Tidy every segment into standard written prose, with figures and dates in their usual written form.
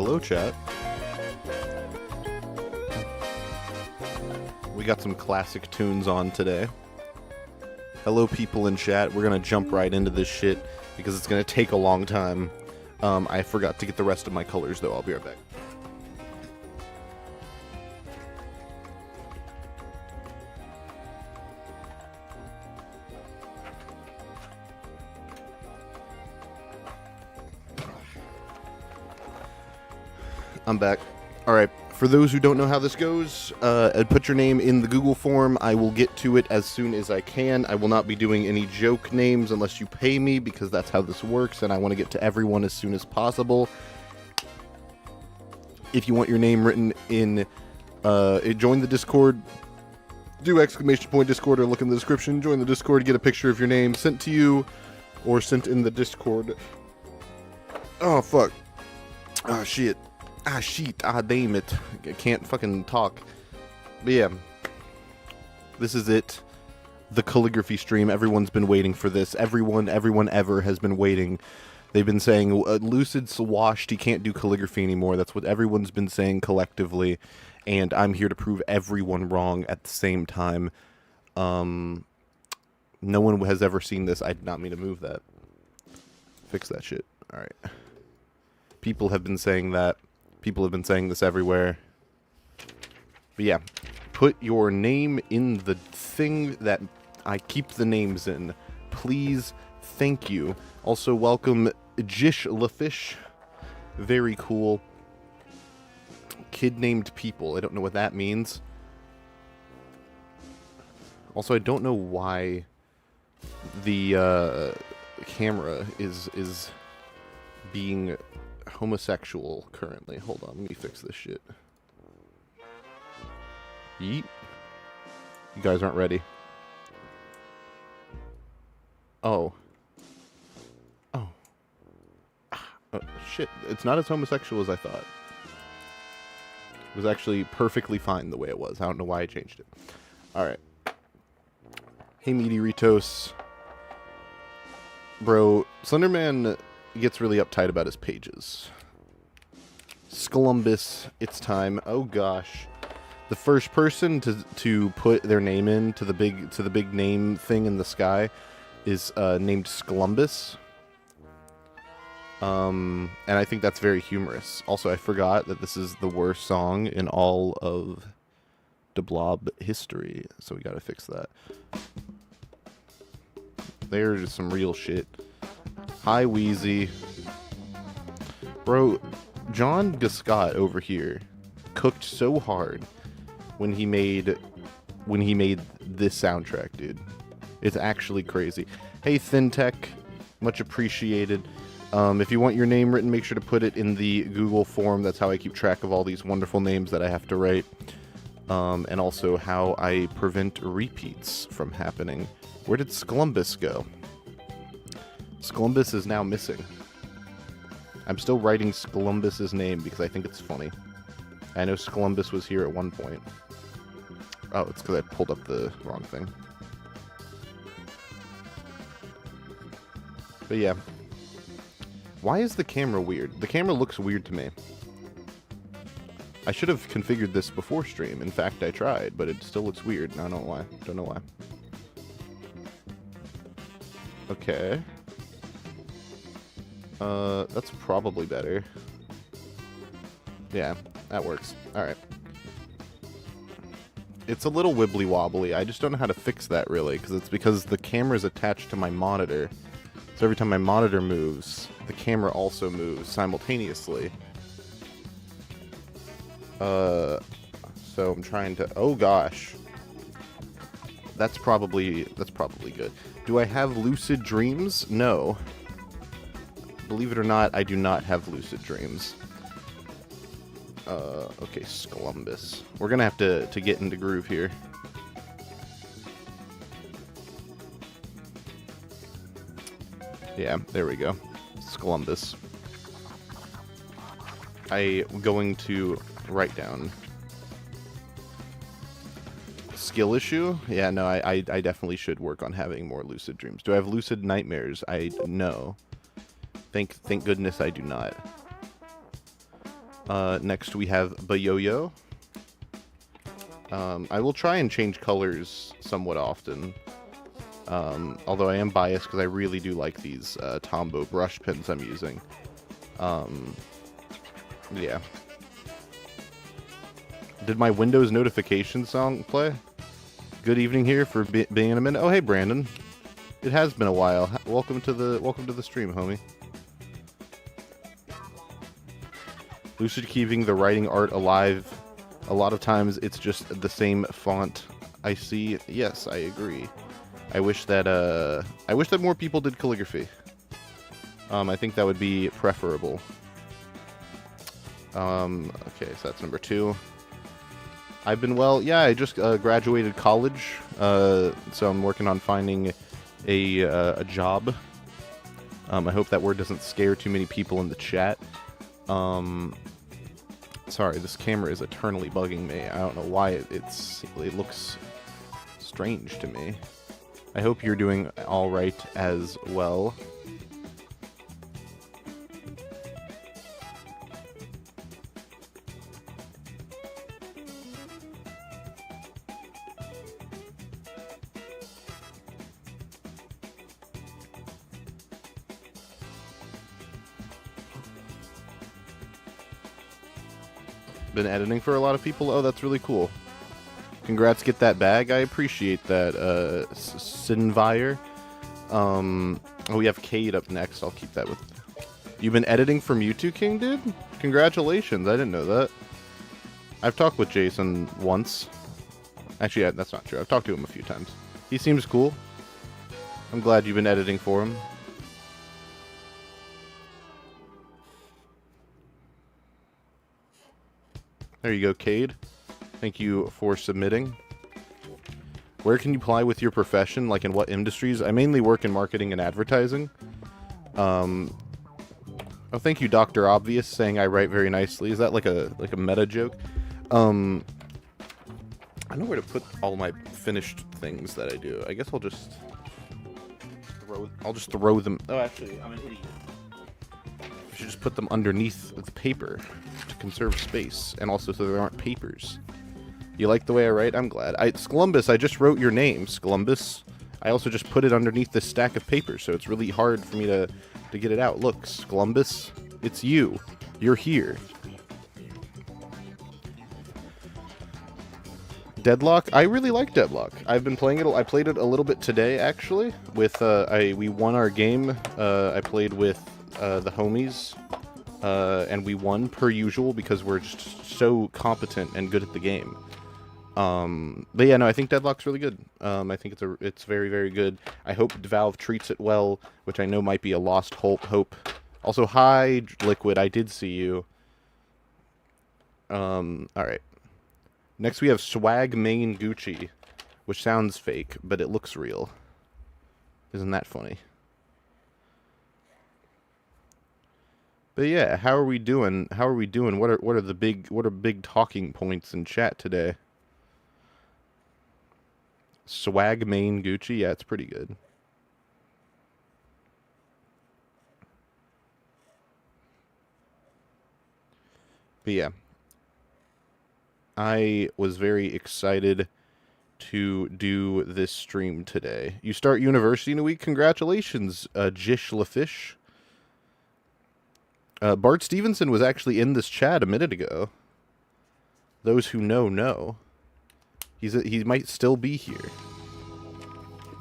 Hello, chat. We got some classic tunes on today. Hello, people in chat. We're gonna jump right into this shit because it's gonna take a long time. I forgot to get the rest of my colors, though. I'll be right back. I'm back. Alright, for those who don't know how this goes, put your name in the Google form. I will get to it as soon as I can. I will not be doing any joke names unless you pay me, because that's how this works, and I want to get to everyone as soon as possible. If you want your name written in, join the Discord, do ! Discord, or look in the description, join the Discord, get a picture of your name sent to you, or sent in the Discord. Oh, fuck. Oh, shit. Damn it. I can't fucking talk. But yeah. This is it. The calligraphy stream. Everyone's been waiting for this. Everyone ever has been waiting. They've been saying, Lucid's washed, he can't do calligraphy anymore. That's what everyone's been saying collectively. And I'm here to prove everyone wrong at the same time. No one has ever seen this. I did not mean to move that. Fix that shit. Alright. People have been saying that. People have been saying this everywhere. But yeah, put your name in the thing that I keep the names in. Please, thank you. Also, welcome Jish Lafish. Very cool. Kid named people. I don't know what that means. Also, I don't know why the camera is being homosexual currently. Hold on, let me fix this shit. Yeet. You guys aren't ready. Oh. Oh. Shit. It's not as homosexual as I thought. It was actually perfectly fine the way it was. I don't know why I changed it. Alright. Hey, Meteoritos. Bro, Slenderman gets really uptight about his pages. Sklumbus, it's time. Oh gosh. The first person to put their name in to the big name thing in the sky is named Sklumbus. And I think that's very humorous. Also, I forgot that this is the worst song in all of the Blob history, so we gotta fix that. There's some real shit. Hi, Wheezy. Bro, John Gascott over here cooked so hard when he made this soundtrack, dude. It's actually crazy. Hey, ThinTech, much appreciated. If you want your name written, make sure to put it in the Google form. That's how I keep track of all these wonderful names that I have to write. And also how I prevent repeats from happening. Where did Sklumbus go? Sklumbus is now missing. I'm still writing Sklumbus's name because I think it's funny. I know Sklumbus was here at one point. Oh, it's because I pulled up the wrong thing. But yeah. Why is the camera weird? The camera looks weird to me. I should have configured this before stream. In fact, I tried, but it still looks weird. I don't know why. Don't know why. Okay. That's probably better. Yeah, that works. Alright. It's a little wibbly wobbly. I just don't know how to fix that, really, because the camera's attached to my monitor. So every time my monitor moves, the camera also moves simultaneously. So I'm trying to... Oh, gosh. That's probably good. Do I have lucid dreams? No. Believe it or not, I do not have lucid dreams. Okay, Sklumbus. We're gonna have to get into groove here. Yeah, there we go. Sklumbus. I'm going to write down. Skill issue? Yeah, no, I definitely should work on having more lucid dreams. Do I have lucid nightmares? No. Thank goodness I do not. Next we have Bayoyo. I will try and change colors somewhat often. Although I am biased because I really do like these Tombow brush pens I'm using. Yeah. Did my Windows notification song play? Good evening here for being in a minute. Oh, hey, Brandon. It has been a while. Welcome to the stream, homie. Lucid keeping the writing art alive. A lot of times it's just the same font I see. Yes, I agree. I wish that more people did calligraphy. I think that would be preferable. Okay, so that's number 2. I've been well. Yeah, I just graduated college, so I'm working on finding a job. I hope that word doesn't scare too many people in the chat. Sorry, this camera is eternally bugging me. I don't know why it looks strange to me. I hope you're doing all right as well. Been editing for a lot of people. Oh, that's really cool. Congrats, get that bag. I appreciate that, Sinvire. Oh, we have Cade up next. I'll keep that with... You've been editing for Mewtwo King, dude? Congratulations. I didn't know that. I've talked with Jason once. Actually, that's not true. I've talked to him a few times. He seems cool. I'm glad you've been editing for him. There you go, Cade. Thank you for submitting. Where can you apply with your profession? Like in what industries? I mainly work in marketing and advertising. Oh, thank you, Dr. Obvious, saying I write very nicely. Is that like a meta joke? I know where to put all my finished things that I do. I guess I'll just throw them. Oh, actually, I'm an idiot. I should just put them underneath the paper to conserve space, and also so there aren't papers. You like the way I write? I'm glad. Sklumbus, I just wrote your name, Sklumbus. I also just put it underneath this stack of paper, so it's really hard for me to get it out. Look, Sklumbus, it's you. You're here. Deadlock? I really like Deadlock. I've been playing it. I played it a little bit today, actually. With we won our game. I played with the homies, and we won per usual because we're just so competent and good at the game. But yeah, no, I think Deadlock's really good. I think it's very, very good. I hope Valve treats it well, which I know might be a lost hope. Also, hi, Liquid, I did see you. Alright. Next we have Swag Main Gucci, which sounds fake, but it looks real. Isn't that funny? But yeah, how are we doing? What are big talking points in chat today? Swag Main Gucci, yeah, it's pretty good. But yeah, I was very excited to do this stream today. You start university in a week? Congratulations, Jish LaFish. Bart Stevenson was actually in this chat a minute ago. Those who know. He might still be here.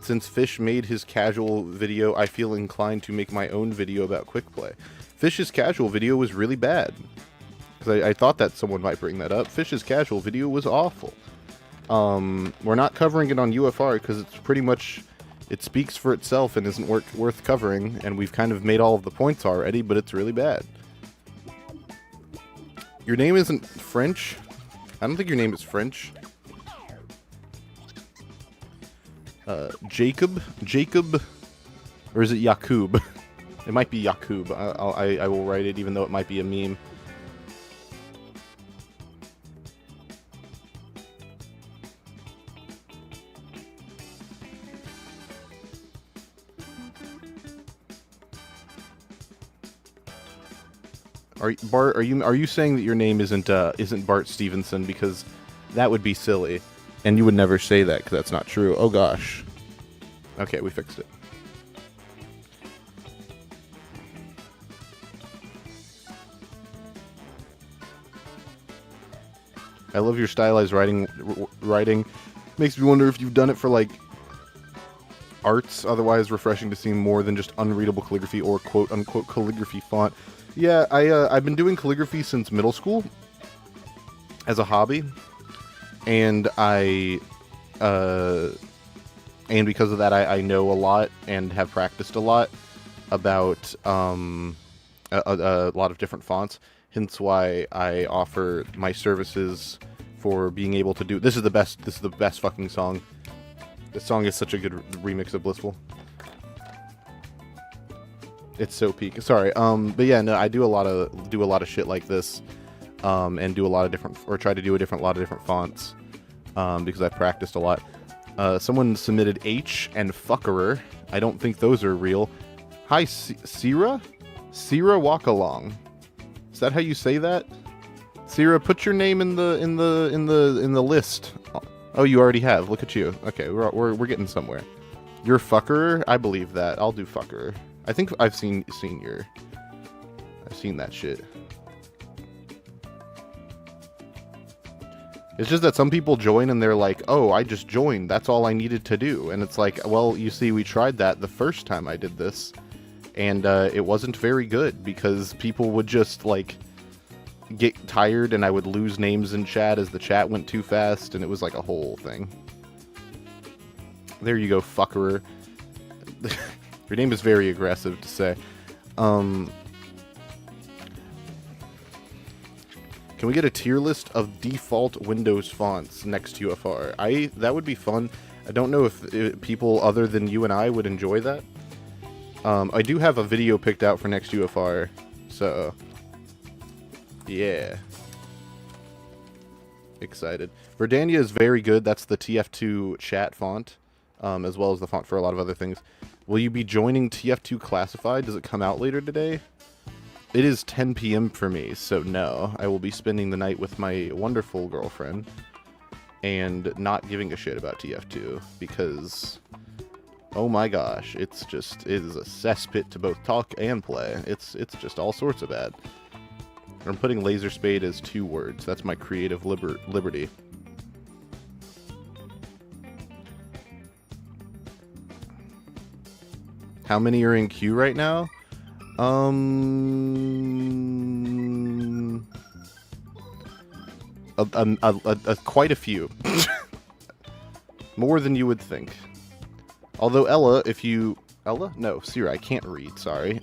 Since Fish made his casual video, I feel inclined to make my own video about quick play. Fish's casual video was really bad. Because I thought that someone might bring that up. Fish's casual video was awful. We're not covering it on UFR because it's pretty much... It speaks for itself and isn't worth covering, and we've kind of made all of the points already, but it's really bad. Your name isn't French? I don't think your name is French. Jacob? Or is it Yakub? It might be Yakub. I will write it even though it might be a meme. Bart? Are you saying that your name isn't Bart Stevenson? Because that would be silly, and you would never say that because that's not true. Oh gosh. Okay, we fixed it. I love your stylized writing. Makes me wonder if you've done it for like arts. Otherwise, refreshing to see more than just unreadable calligraphy or quote unquote calligraphy font. Yeah, I've been doing calligraphy since middle school as a hobby, and and because of that, I know a lot and have practiced a lot about a lot of different fonts. Hence why I offer my services for being able to do. This is the best fucking song. This song is such a good remix of Blissful. It's so peak. Sorry. But yeah, no, I do a lot of shit like this, and do a lot of different, or try to do a lot of different fonts, because I've practiced a lot. Someone submitted H and fuckerer. I don't think those are real. Hi, Sierra walk along. Is that how you say that? Sierra, put your name in the list. Oh, you already have. Look at you. Okay, we're getting somewhere. You're fucker. I believe that. I'll do fucker. I think I've seen that shit. It's just that some people join and they're like, "Oh, I just joined. That's all I needed to do." And it's like, well, you see, we tried that the first time I did this, and it wasn't very good because people would just like get tired, and I would lose names in chat as the chat went too fast, and it was like a whole thing. There you go, fuckerer. Your name is very aggressive to say. Can we get a tier list of default Windows fonts next UFR? That would be fun. I don't know if people other than you and I would enjoy that. I do have a video picked out for next UFR, so yeah. Excited. Verdania is very good. That's the TF2 chat font, as well as the font for a lot of other things. Will you be joining TF2 Classified? Does it come out later today? It is 10 p.m. for me, so no. I will be spending the night with my wonderful girlfriend and not giving a shit about TF2 because, oh my gosh, it is a cesspit to both talk and play. It's just all sorts of bad. I'm putting laser spade as 2 words. That's my creative liberty. How many are in queue right now? Quite a few. More than you would think. Although Ella, no, Sierra, I can't read, sorry.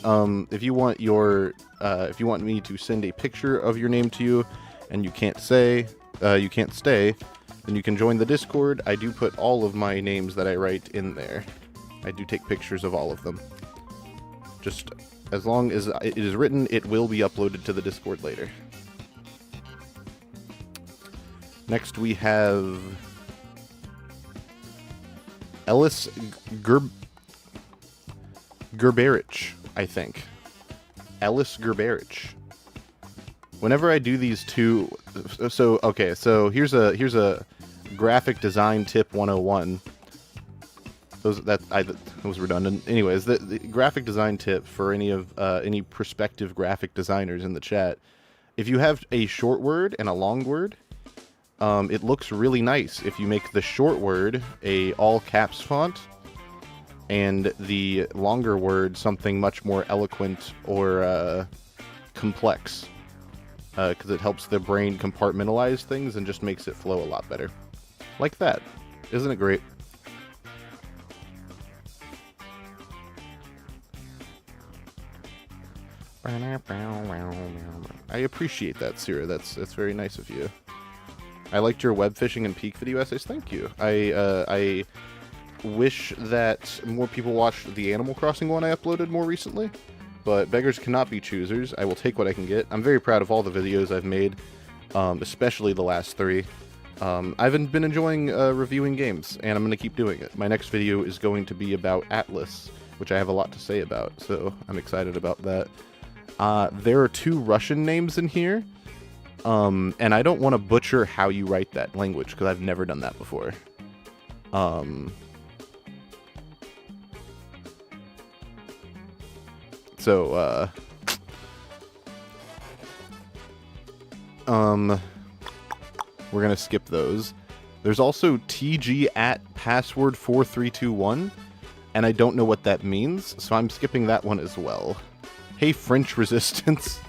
If you want me to send a picture of your name to you and you can't stay, then you can join the Discord. I do put all of my names that I write in there. I do take pictures of all of them. Just as long as it is written, it will be uploaded to the Discord later. Next we have Ellis Gerberich, I think. Ellis Gerberich. Whenever I do these two, so here's a graphic design tip 101. That was redundant. Anyways, the graphic design tip for any prospective graphic designers in the chat: if you have a short word and a long word, it looks really nice if you make the short word a all caps font and the longer word something much more eloquent or complex, because it helps the brain compartmentalize things and just makes it flow a lot better. Like that. Isn't it great? I appreciate that, Sierra. That's very nice of you. I liked your web fishing and peak video essays. Thank you. I wish that more people watched the Animal Crossing one I uploaded more recently, but beggars cannot be choosers. I will take what I can get. I'm very proud of all the videos I've made, especially the last 3. I've been enjoying reviewing games, and I'm going to keep doing it. My next video is going to be about Atlas, which I have a lot to say about, so I'm excited about that. There are 2 Russian names in here, and I don't want to butcher how you write that language, because I've never done that before. So, we're gonna skip those. There's also TG at password 4321, and I don't know what that means, so I'm skipping that one as well. Hey, French Resistance.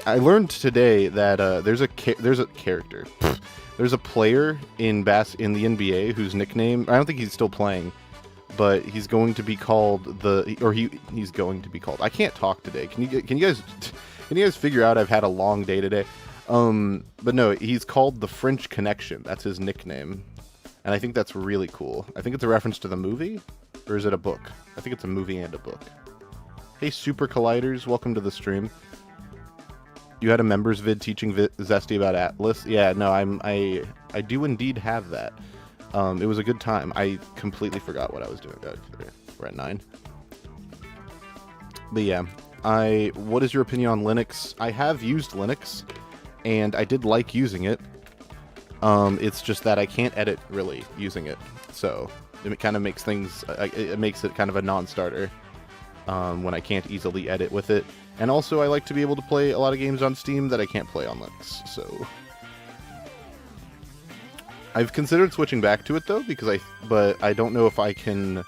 I learned today that there's a character. There's a player in the NBA whose nickname, I don't think he's still playing, but he's going to be called he's going to be called. I can't talk today. Can you guys figure out I've had a long day today? But no, he's called the French Connection. That's his nickname. And I think that's really cool. I think it's a reference to the movie, or is it a book? I think it's a movie and a book. Hey, Super Colliders, welcome to the stream. You had a members vid teaching Zesty about Atlas? Yeah, no, I do indeed have that. It was a good time. I completely forgot what I was doing. We're at 9. But yeah, what is your opinion on Linux? I have used Linux, and I did like using it. It's just that I can't edit really using it, so it kind of makes things. It makes it kind of a non-starter when I can't easily edit with it. And also, I like to be able to play a lot of games on Steam that I can't play on Linux. So I've considered switching back to it though, but I don't know if I can.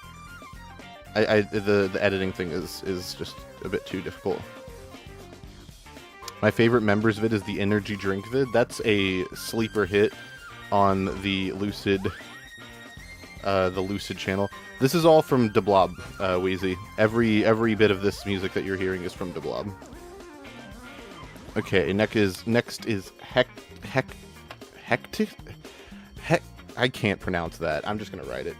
The editing thing is just a bit too difficult. My favorite members vid is the energy drink vid. That's a sleeper hit on the Lucid channel. This is all from DeBlob, Wheezy. Every bit of this music that you're hearing is from DeBlob. Okay, next is Hectic. I can't pronounce that. I'm just gonna write it.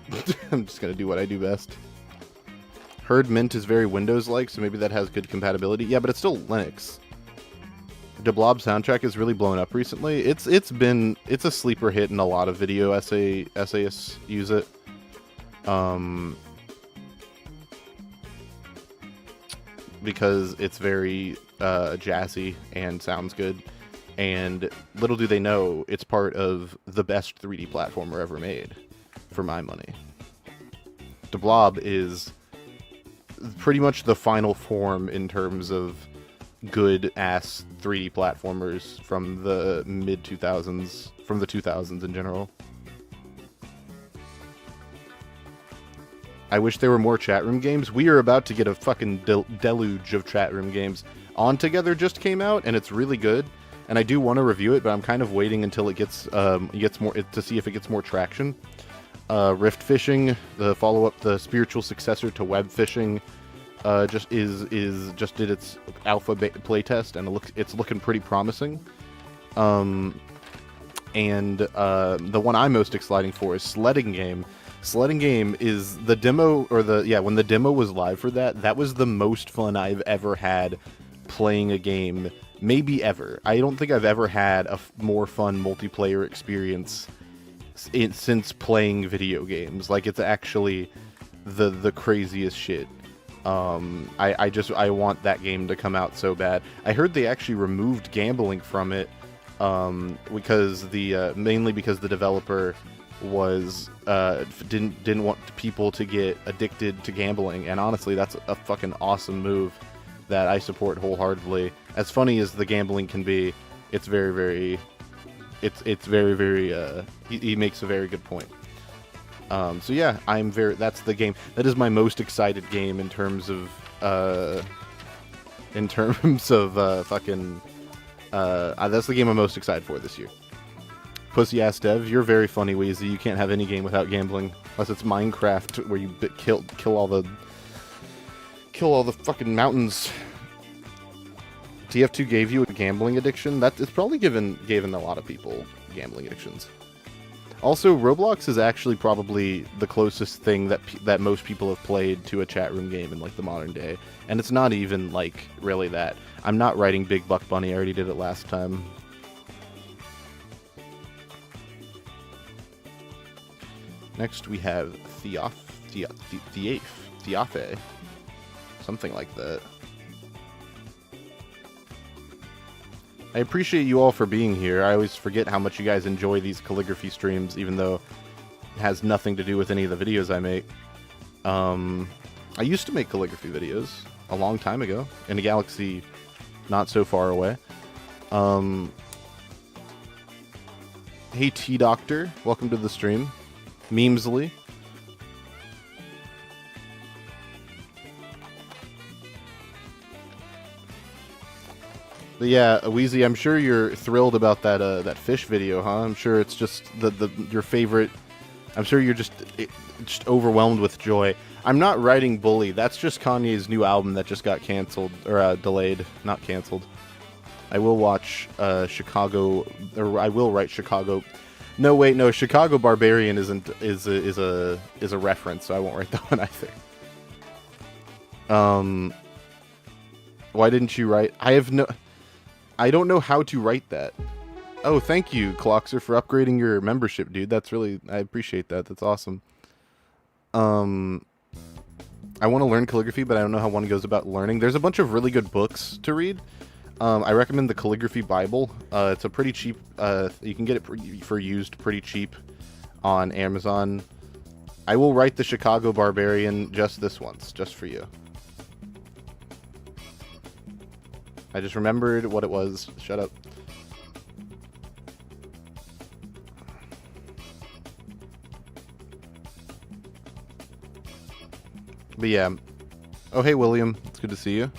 I'm just gonna do what I do best. Heard Mint is very Windows-like, so maybe that has good compatibility. Yeah, but it's still Linux. DeBlob soundtrack is really blown up recently. It's a sleeper hit, and a lot of video essayists use it. Because it's very jazzy and sounds good, and little do they know it's part of the best 3D platformer ever made, for my money. DeBlob is pretty much the final form in terms of good-ass 3D platformers from the mid-2000s, from the 2000s in general. I wish there were more chat room games. We are about to get a fucking deluge of chat room games. On Together just came out, and it's really good. And I do want to review it, but I'm kind of waiting until it gets more to see if it gets more traction. Rift Fishing, the follow-up, the spiritual successor to Web Fishing, just did its alpha playtest, and it's looking pretty promising. And the one I'm most excited for is Sledding Game. Sledding Game is the demo, when the demo was live for that was the most fun I've ever had playing a game, maybe ever. I don't think I've ever had a more fun multiplayer experience since playing video games. Like, it's actually the craziest shit. I want that game to come out so bad. I heard they actually removed gambling from it, because mainly because the developer was didn't want people to get addicted to gambling, and honestly, that's a fucking awesome move that I support wholeheartedly. As funny as the gambling can be, it's very, very, he makes a very good point. So yeah, that's the game. That is my most excited game in terms of fucking, that's the game I'm most excited for this year. Pussy ass dev, you're very funny, Wheezy. You can't have any game without gambling, unless it's Minecraft, where you kill all the fucking mountains. TF2 gave you a gambling addiction. It's probably given a lot of people gambling addictions. Also, Roblox is actually probably the closest thing that most people have played to a chat room game in like the modern day, and it's not even like really that. I'm not writing Big Buck Bunny. I already did it last time. Next we have Theafe, something like that. I appreciate you all for being here. I always forget how much you guys enjoy these calligraphy streams, even though it has nothing to do with any of the videos I make. I used to make calligraphy videos a long time ago, in a galaxy not so far away. Hey T-Doctor, welcome to the stream. Memesly. But yeah, Wheezy, I'm sure you're thrilled about that fish video, huh? I'm sure it's just your favorite. I'm sure you're just overwhelmed with joy. I'm not writing Bully. That's just Kanye's new album that just got canceled or delayed, not canceled. I will watch Chicago, or I will write Chicago. No, wait, no. Chicago Barbarian is a reference, so I won't write that one either. Why didn't you write? I don't know how to write that. Oh, thank you, Cloxer, for upgrading your membership, dude. That's really, I appreciate that. That's awesome. I want to learn calligraphy, but I don't know how one goes about learning. There's a bunch of really good books to read. I recommend the Calligraphy Bible. It's a pretty cheap, you can get it for used pretty cheap on Amazon. I will write the Chicago Barbarian just this once, just for you. I just remembered what it was. Shut up. But yeah. Oh, hey, William. It's good to see you.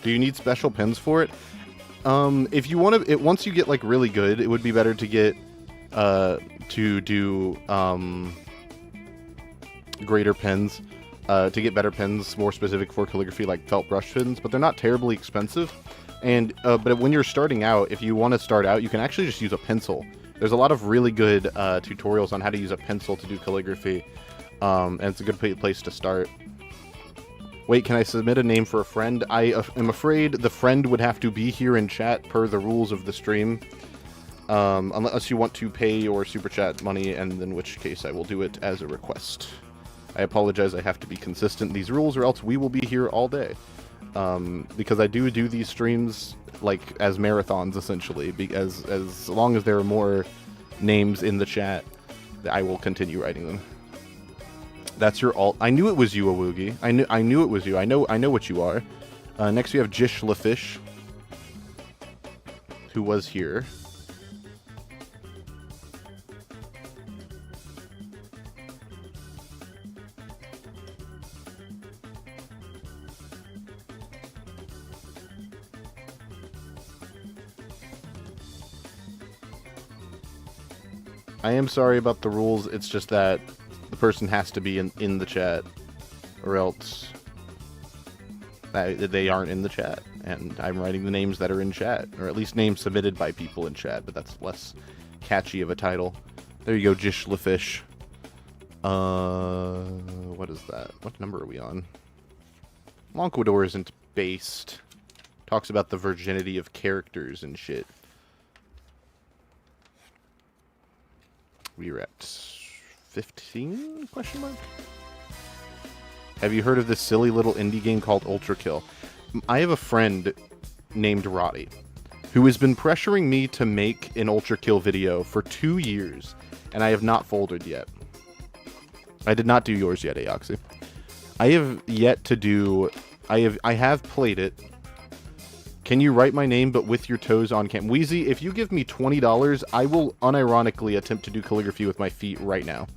Do you need special pins for it? If you want to, once you get like really good, it would be better to get to do greater pins, to get better pins more specific for calligraphy, like felt brush pins. But they're not terribly expensive. And but when you're starting out, if you want to start out, you can actually just use a pencil. There's a lot of really good tutorials on how to use a pencil to do calligraphy, and it's a good place to start. Wait, can I submit a name for a friend? I am afraid the friend would have to be here in chat per the rules of the stream. Unless you want to pay or super chat money, and in which case I will do it as a request. I apologize, I have to be consistent in these rules, or else we will be here all day. Because I do these streams like as marathons, essentially. Because as long as there are more names in the chat, I will continue writing them. That's your alt. I knew it was you, Awoogie. I knew it was you. I know what you are. Next we have Jish LaFish, who was here. I am sorry about the rules. It's just that the person has to be in the chat, or else they aren't in the chat. And I'm writing the names that are in chat, or at least names submitted by people in chat, but that's less catchy of a title. There you go, Jish LaFish. What is that? What number are we on? Lonquidor isn't based. Talks about the virginity of characters and shit. We're at 15? Question mark? Have you heard of this silly little indie game called Ultra Kill? I have a friend named Roddy who has been pressuring me to make an Ultra Kill video for 2 years, and I have not folded yet. I did not do yours yet, Aoxy. I have yet to do... I have played it. Can you write my name but with your toes on cam? Wheezy, if you give me $20, I will unironically attempt to do calligraphy with my feet right now.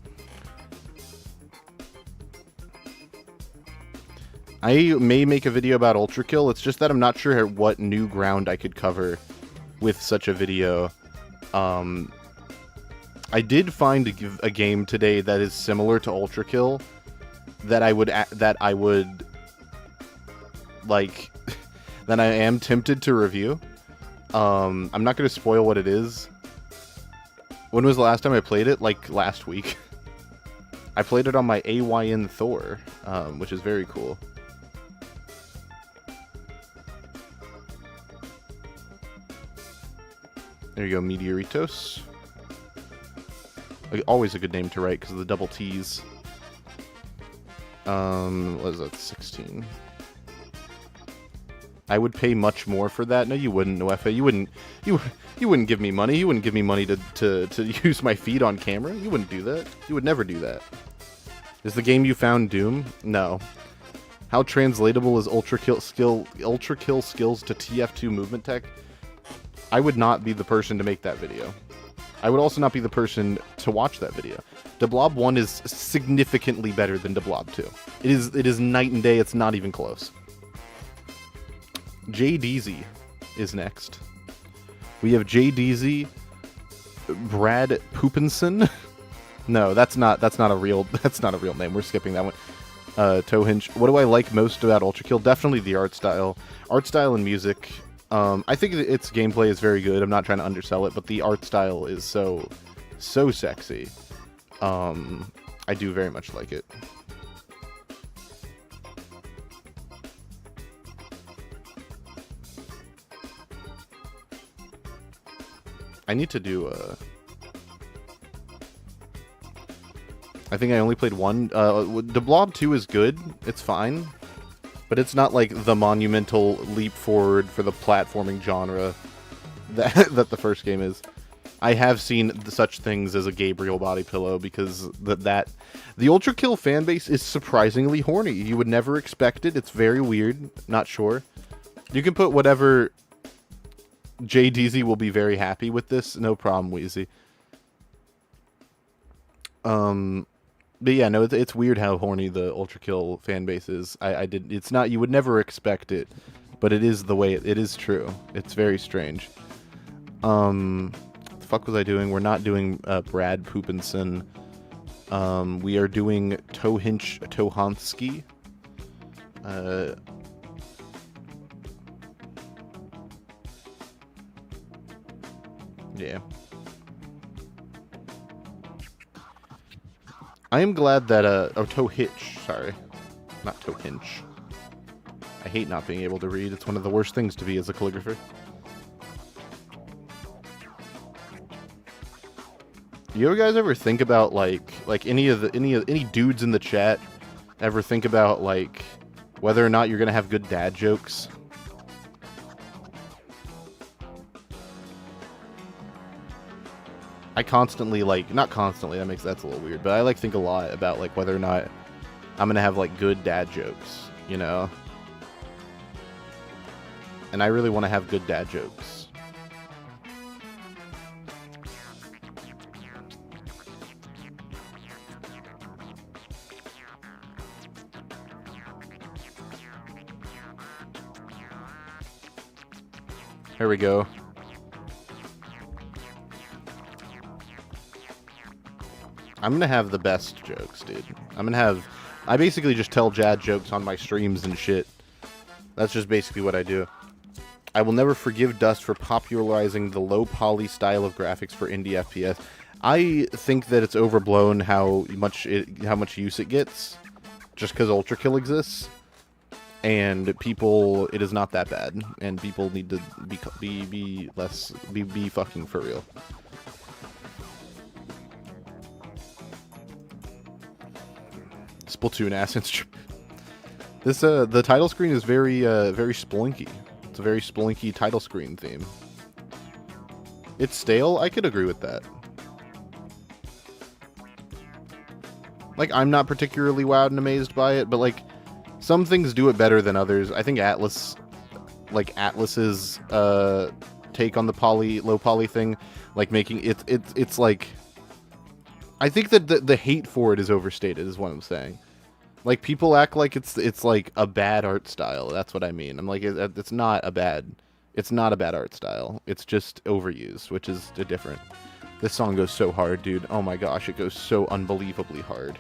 I may make a video about Ultra Kill. It's just that I'm not sure what new ground I could cover with such a video. I did find a game today that is similar to Ultra Kill that I would like that I am tempted to review. I'm not going to spoil what it is. When was the last time I played it? Like last week. I played it on my AYN Thor, which is very cool. There you go, Meteoritos. Always a good name to write because of the double T's. What is that, 16? I would pay much more for that. No, you wouldn't, Noefa. You wouldn't give me money. You wouldn't give me money to use my feed on camera. You wouldn't do that. You would never do that. Is the game you found Doom? No. How translatable is Ultra Kill skills to TF2 movement tech? I would not be the person to make that video. I would also not be the person to watch that video. Deblob 1 is significantly better than Deblob 2. It is night and day. It's not even close. JDZ is next. We have JDZ, Brad Poopinson. No, that's not a real name. We're skipping that one. Tohinch. What do I like most about Ultra Kill? Definitely the art style. Art style and music. I think its gameplay is very good. I'm not trying to undersell it, but the art style is so sexy. I do very much like it. I need to do I think I only played one. The Blob 2 is good. It's fine. But it's not like the monumental leap forward for the platforming genre that the first game is. I have seen such things as a Gabriel body pillow because the Ultra Kill fanbase is surprisingly horny. You would never expect it. It's very weird. Not sure. You can put whatever. JDZ will be very happy with this. No problem, Wheezy. But yeah, no, it's weird how horny the Ultra Kill fan base is. It's not, you would never expect it, but it is the way it is true. It's very strange. What the fuck was I doing? We're not doing Brad Poopinson. We are doing Tohinch Tohansky. Yeah. I am glad that, Tohitch, sorry. Not Tohinch. I hate not being able to read. It's one of the worst things to be as a calligrapher. You guys ever think about, like any dudes in the chat ever think about, like, whether or not you're gonna have good dad jokes? I constantly, like, not constantly, that's a little weird, but I, think a lot about, like, whether or not I'm gonna have, like, good dad jokes, you know? And I really want to have good dad jokes. Here we go. I'm gonna have the best jokes, dude. I basically just tell dad jokes on my streams and shit. That's just basically what I do. I will never forgive Dust for popularizing the low poly style of graphics for indie FPS. I think that it's overblown how much use it gets, just because Ultra Kill exists, and it is not that bad, and people need to be fucking for real. Splatoon Assets. This the title screen is very spelunky. It's a very spelunky title screen theme. It's stale. I could agree with that. Like, I'm not particularly wowed and amazed by it, but like some things do it better than others. I think Atlas's take on the low poly thing, like making it's like, I think that the hate for it is overstated, is what I'm saying. Like, people act like it's like a bad art style. That's what I mean. I'm like, it's not a bad art style. It's just overused, which is different. This song goes so hard, dude. Oh my gosh, it goes so unbelievably hard.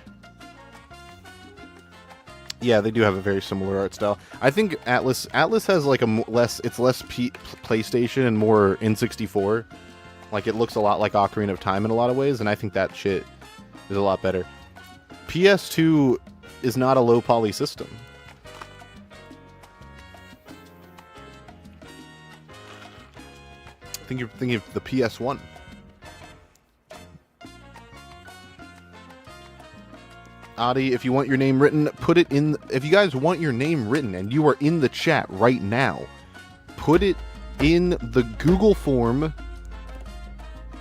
Yeah, they do have a very similar art style. I think Atlas has like less PlayStation and more N64. Like, it looks a lot like Ocarina of Time in a lot of ways, and I think that shit is a lot better. PS2 is not a low poly system. think you're thinking of the PS1. Adi, if you want your name written, put it in. If you guys want your name written and you are in the chat right now, put it in the Google form,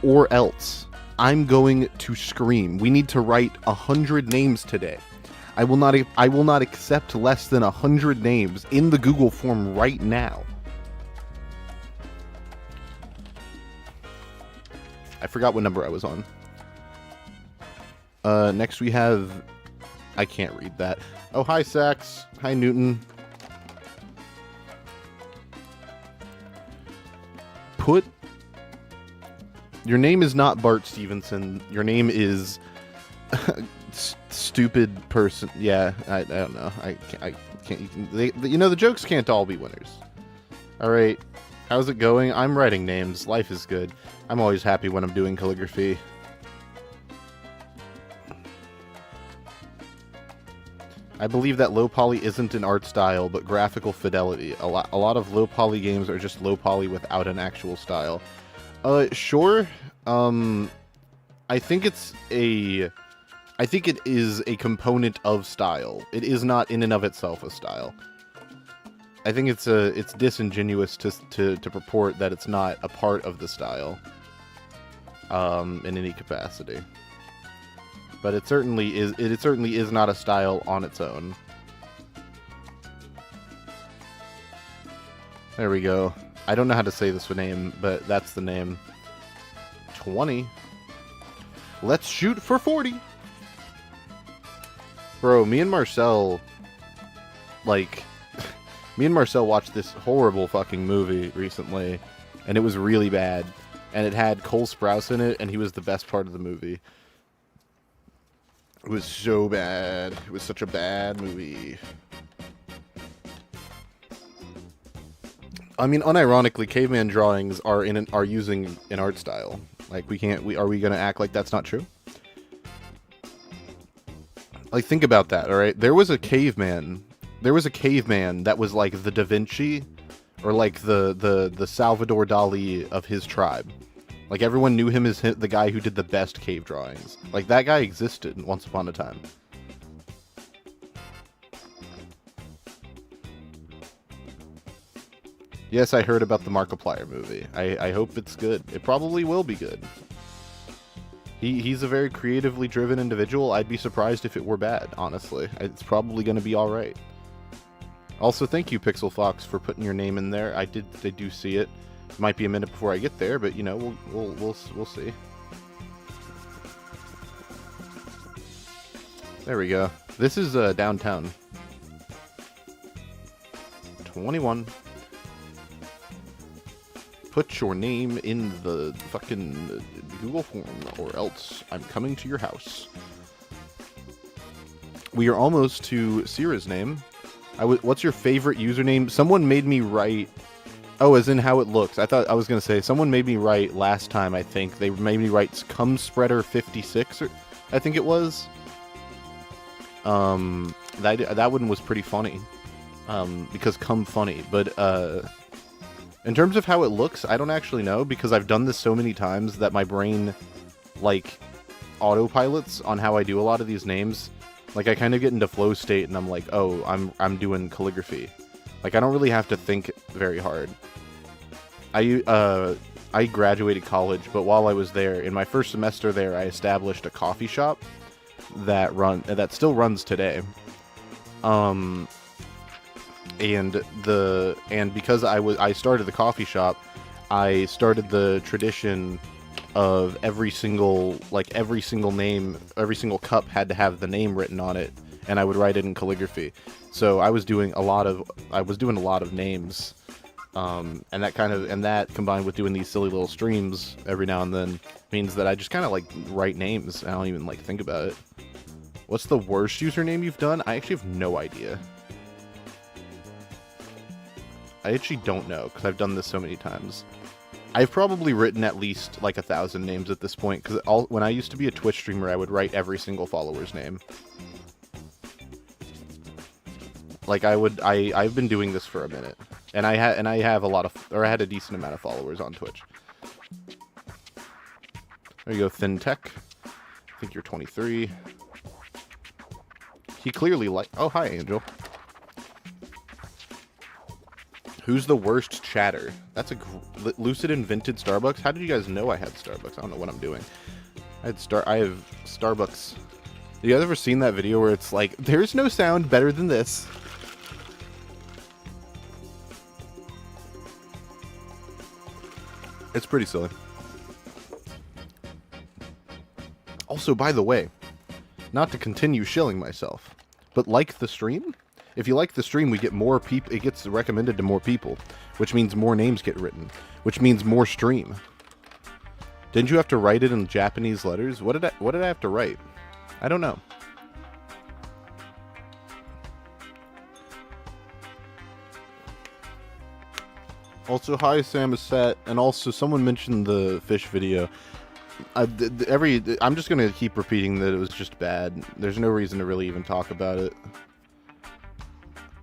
or else I'm going to scream. We need to write 100 names today. I will not accept less than 100 names in the Google form right now. I forgot what number I was on. Next we have... I can't read that. Oh, hi, Sax. Hi, Newton. Put... Your name is not Bart Stevenson. Your name is... stupid person. Yeah, I don't know. I can't... You know, the jokes can't all be winners. Alright. How's it going? I'm writing names. Life is good. I'm always happy when I'm doing calligraphy. I believe that low poly isn't an art style, but graphical fidelity. A lot of low poly games are just low poly without an actual style. Sure. I think it is a component of style. It is not in and of itself a style. I think it's disingenuous to purport that it's not a part of the style. In any capacity. But it certainly is not a style on its own. There we go. I don't know how to say this name, but that's the name. 20. Let's shoot for 40. Bro, me and Marcel watched this horrible fucking movie recently, and it was really bad. And it had Cole Sprouse in it, and he was the best part of the movie. It was so bad. It was such a bad movie. I mean, unironically, caveman drawings are using an art style. Like, are we gonna act like that's not true? Like, think about that, alright? There was a caveman that was like the Da Vinci, or like the Salvador Dali of his tribe. Like, everyone knew him as the guy who did the best cave drawings. Like, that guy existed once upon a time. Yes, I heard about the Markiplier movie. I hope it's good. It probably will be good. He's a very creatively driven individual. I'd be surprised if it were bad, honestly. It's probably going to be alright. Also, thank you, Pixel Fox, for putting your name in there. I do see it. Might be a minute before I get there, but you know, we'll see. There we go. This is downtown. 21. Put your name in the fucking Google form, or else I'm coming to your house. We are almost to Sierra's name. What's your favorite username? Someone made me write... Oh, as in how it looks. I thought I was going to say, someone made me write last time, I think. They made me write Cumspreader56, or I think it was. That one was pretty funny. Because cum funny. But, in terms of how it looks, I don't actually know, because I've done this so many times that my brain, like, autopilots on how I do a lot of these names. Like, I kind of get into flow state, and I'm like, oh, I'm doing calligraphy. Like, I don't really have to think very hard. I graduated college, but while I was there, in my first semester there, I established a coffee shop that still runs today. And because I started the coffee shop, I started the tradition of every single name, every single cup had to have the name written on it, and I would write it in calligraphy. So I was doing a lot of names, and that combined with doing these silly little streams every now and then means that I just kind of like write names. I don't even like think about it. What's the worst username you've done? I actually have no idea. I actually don't know, because I've done this so many times. I've probably written at least like 1,000 names at this point, because when I used to be a Twitch streamer, I would write every single follower's name. Like, I've been doing this for a minute, and I had a decent amount of followers on Twitch. There you go, Thin Tech. I think you're 23. He clearly oh, hi, Angel. Who's the worst chatter? That's a Lucid invented Starbucks. How did you guys know I had Starbucks? I don't know what I'm doing. I have Starbucks. You guys ever seen that video where it's like, there's no sound better than this? It's pretty silly. Also, by the way, not to continue shilling myself, but like the stream? If you like the stream, we get more people. It gets recommended to more people, which means more names get written, which means more stream. Didn't you have to write it in Japanese letters? What did I have to write? I don't know. Also, hi Sam is set, and also someone mentioned the fish video. I'm just gonna keep repeating that it was just bad. There's no reason to really even talk about it.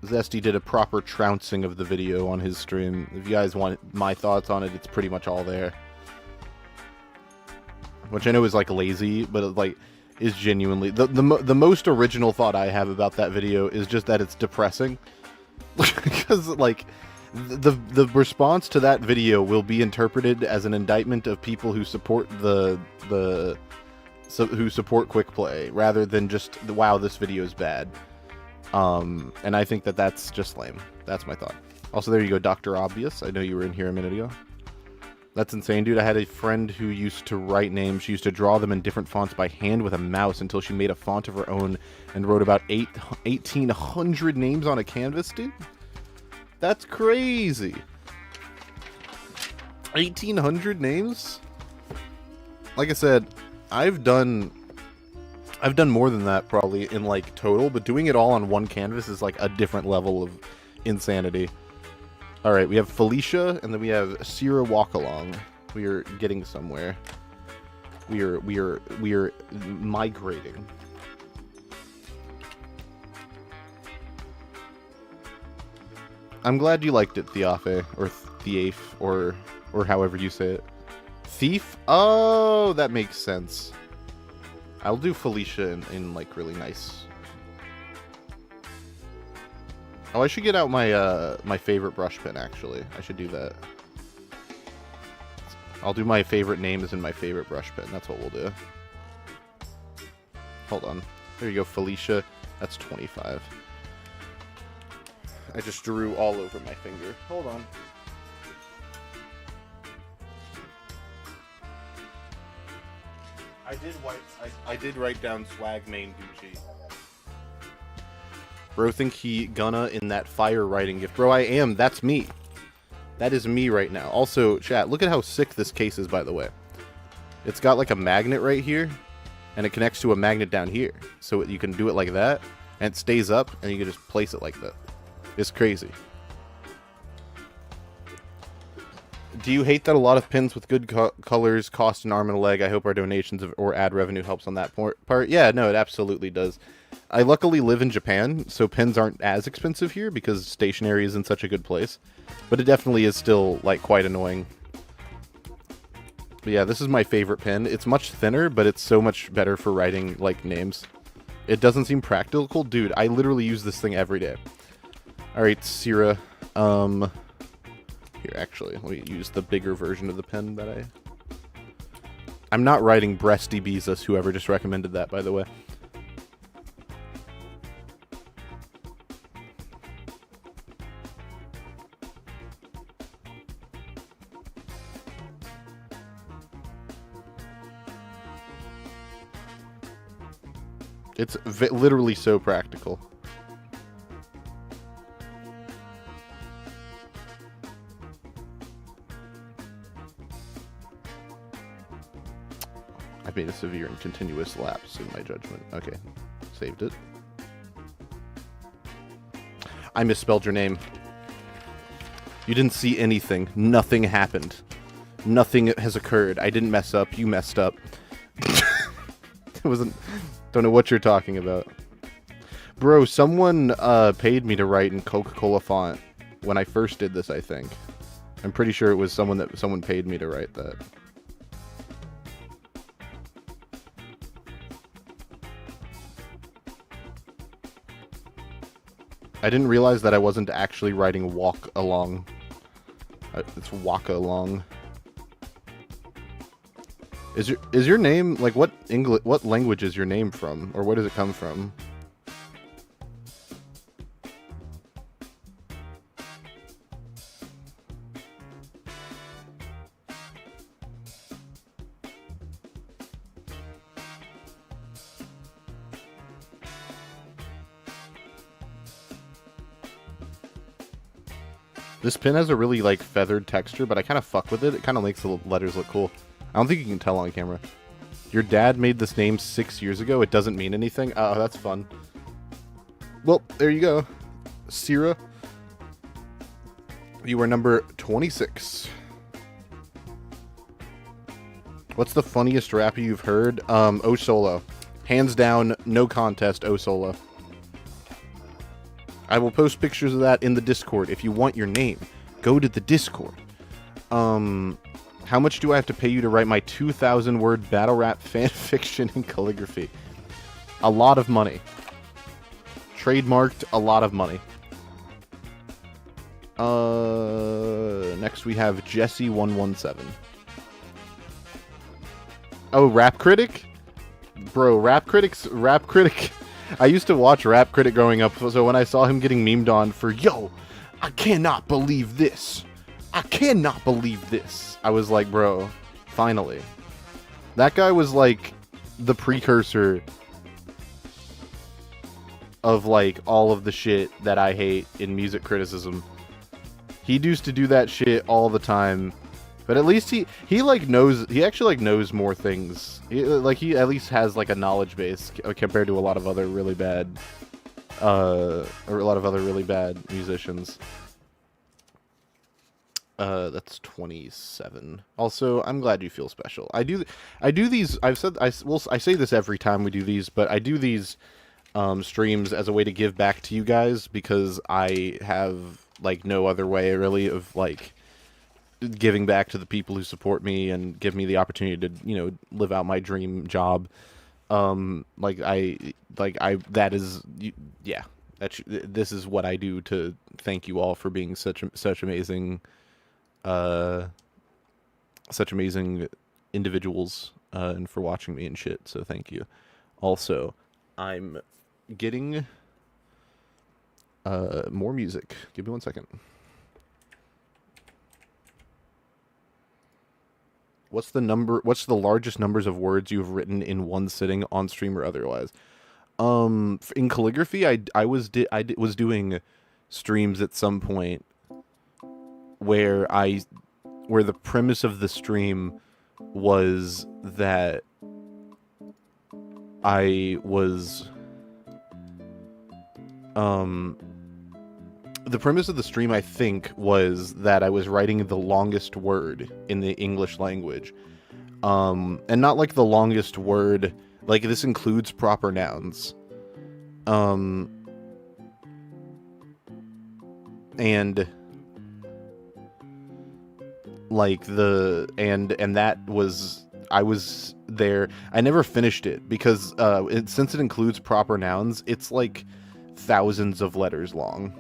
Zesty did a proper trouncing of the video on his stream. If you guys want my thoughts on it, it's pretty much all there. Which I know is like lazy, but it, like is genuinely the most original thought I have about that video is just that it's depressing. Because like the response to that video will be interpreted as an indictment of people who support who support quick play rather than just wow, this video is bad. And I think that that's just lame. That's my thought. Also, there you go, Dr. Obvious. I know you were in here a minute ago. That's insane, dude. I had a friend who used to write names. She used to draw them in different fonts by hand with a mouse until she made a font of her own and wrote about 1,800 names on a canvas, dude. That's crazy. 1,800 names? Like I said, I've done more than that probably in like total, but doing it all on one canvas is like a different level of insanity. All right, we have Felicia, and then we have Sierra Walkalong. We are getting somewhere. We are migrating. I'm glad you liked it, Theafe, or Thief, or however you say it. Thief? Oh, that makes sense. I'll do Felicia in like really nice. Oh, I should get out my my favorite brush pen, actually. I should do that. I'll do my favorite names in my favorite brush pen. That's what we'll do. Hold on. There you go, Felicia. That's 25. I just drew all over my finger. Hold on. I did write down swag main Gucci. Bro, think he gonna in that fire writing gift. Bro, I am. That's me. That is me right now. Also, chat, look at how sick this case is, by the way. It's got like a magnet right here, and it connects to a magnet down here. So you can do it like that, and it stays up, and you can just place it like that. It's crazy. Do you hate that a lot of pins with good colors cost an arm and a leg? I hope our donations or ad revenue helps on that part. Yeah, no, it absolutely does. I luckily live in Japan, so pins aren't as expensive here because stationery is in such a good place. But it definitely is still, like, quite annoying. But yeah, this is my favorite pen. It's much thinner, but it's so much better for writing, like, names. It doesn't seem practical. Dude, I literally use this thing every day. Alright, Sierra. Here, actually, let me use the bigger version of the pen that I'm not writing Breasty Beezus, whoever just recommended that, by the way. It's literally so practical. I made a severe and continuous lapse in my judgment. Okay, saved it. I misspelled your name. You didn't see anything. Nothing happened. Nothing has occurred. I didn't mess up. You messed up. It wasn't... Don't know what you're talking about. Bro, someone paid me to write in Coca-Cola font when I first did this, I think. I'm pretty sure it was someone paid me to write that. I didn't realize that I wasn't actually writing walk along. It's waka along. Is your name like what language is your name from, or where does it come from? This pin has a really, like, feathered texture, but I kind of fuck with it. It kind of makes the letters look cool. I don't think you can tell on camera. Your dad made this name 6 years ago. It doesn't mean anything. Oh, that's fun. Well, there you go. Sierra. You were number 26. What's the funniest rapper you've heard? O Solo. Hands down, no contest, O Solo. I will post pictures of that in the Discord. If you want your name, go to the Discord. How much do I have to pay you to write my 2,000-word battle rap fan fiction in calligraphy? A lot of money. Trademarked, a lot of money. Next we have Jesse117. Oh, Rap Critic? Bro, Rap Critic... I used to watch Rap Critic growing up, so when I saw him getting memed on for, yo, I cannot believe this. I cannot believe this. I was like, bro, finally. That guy was like the precursor of like all of the shit that I hate in music criticism. He used to do that shit all the time. But at least he like knows, he actually like knows more things. He at least has like a knowledge base compared to a lot of other really bad, musicians. That's 27. Also, I'm glad you feel special. I do these, I say this every time we do these, but I do these, streams as a way to give back to you guys because I have like no other way really of like giving back to the people who support me and give me the opportunity to, you know, live out my dream job. This is what I do to thank you all for being such amazing individuals, and for watching me and shit. So thank you. Also, I'm getting more music. Give me 1 second. What's the largest numbers of words you've written in one sitting, on stream or otherwise? In calligraphy, I was doing streams at some point where the premise of the stream was that the premise of the stream, I think, was that I was writing the longest word in the English language. And not like the longest word, like this includes proper nouns. And like that was, I was there. I never finished it because since it includes proper nouns, it's like thousands of letters long.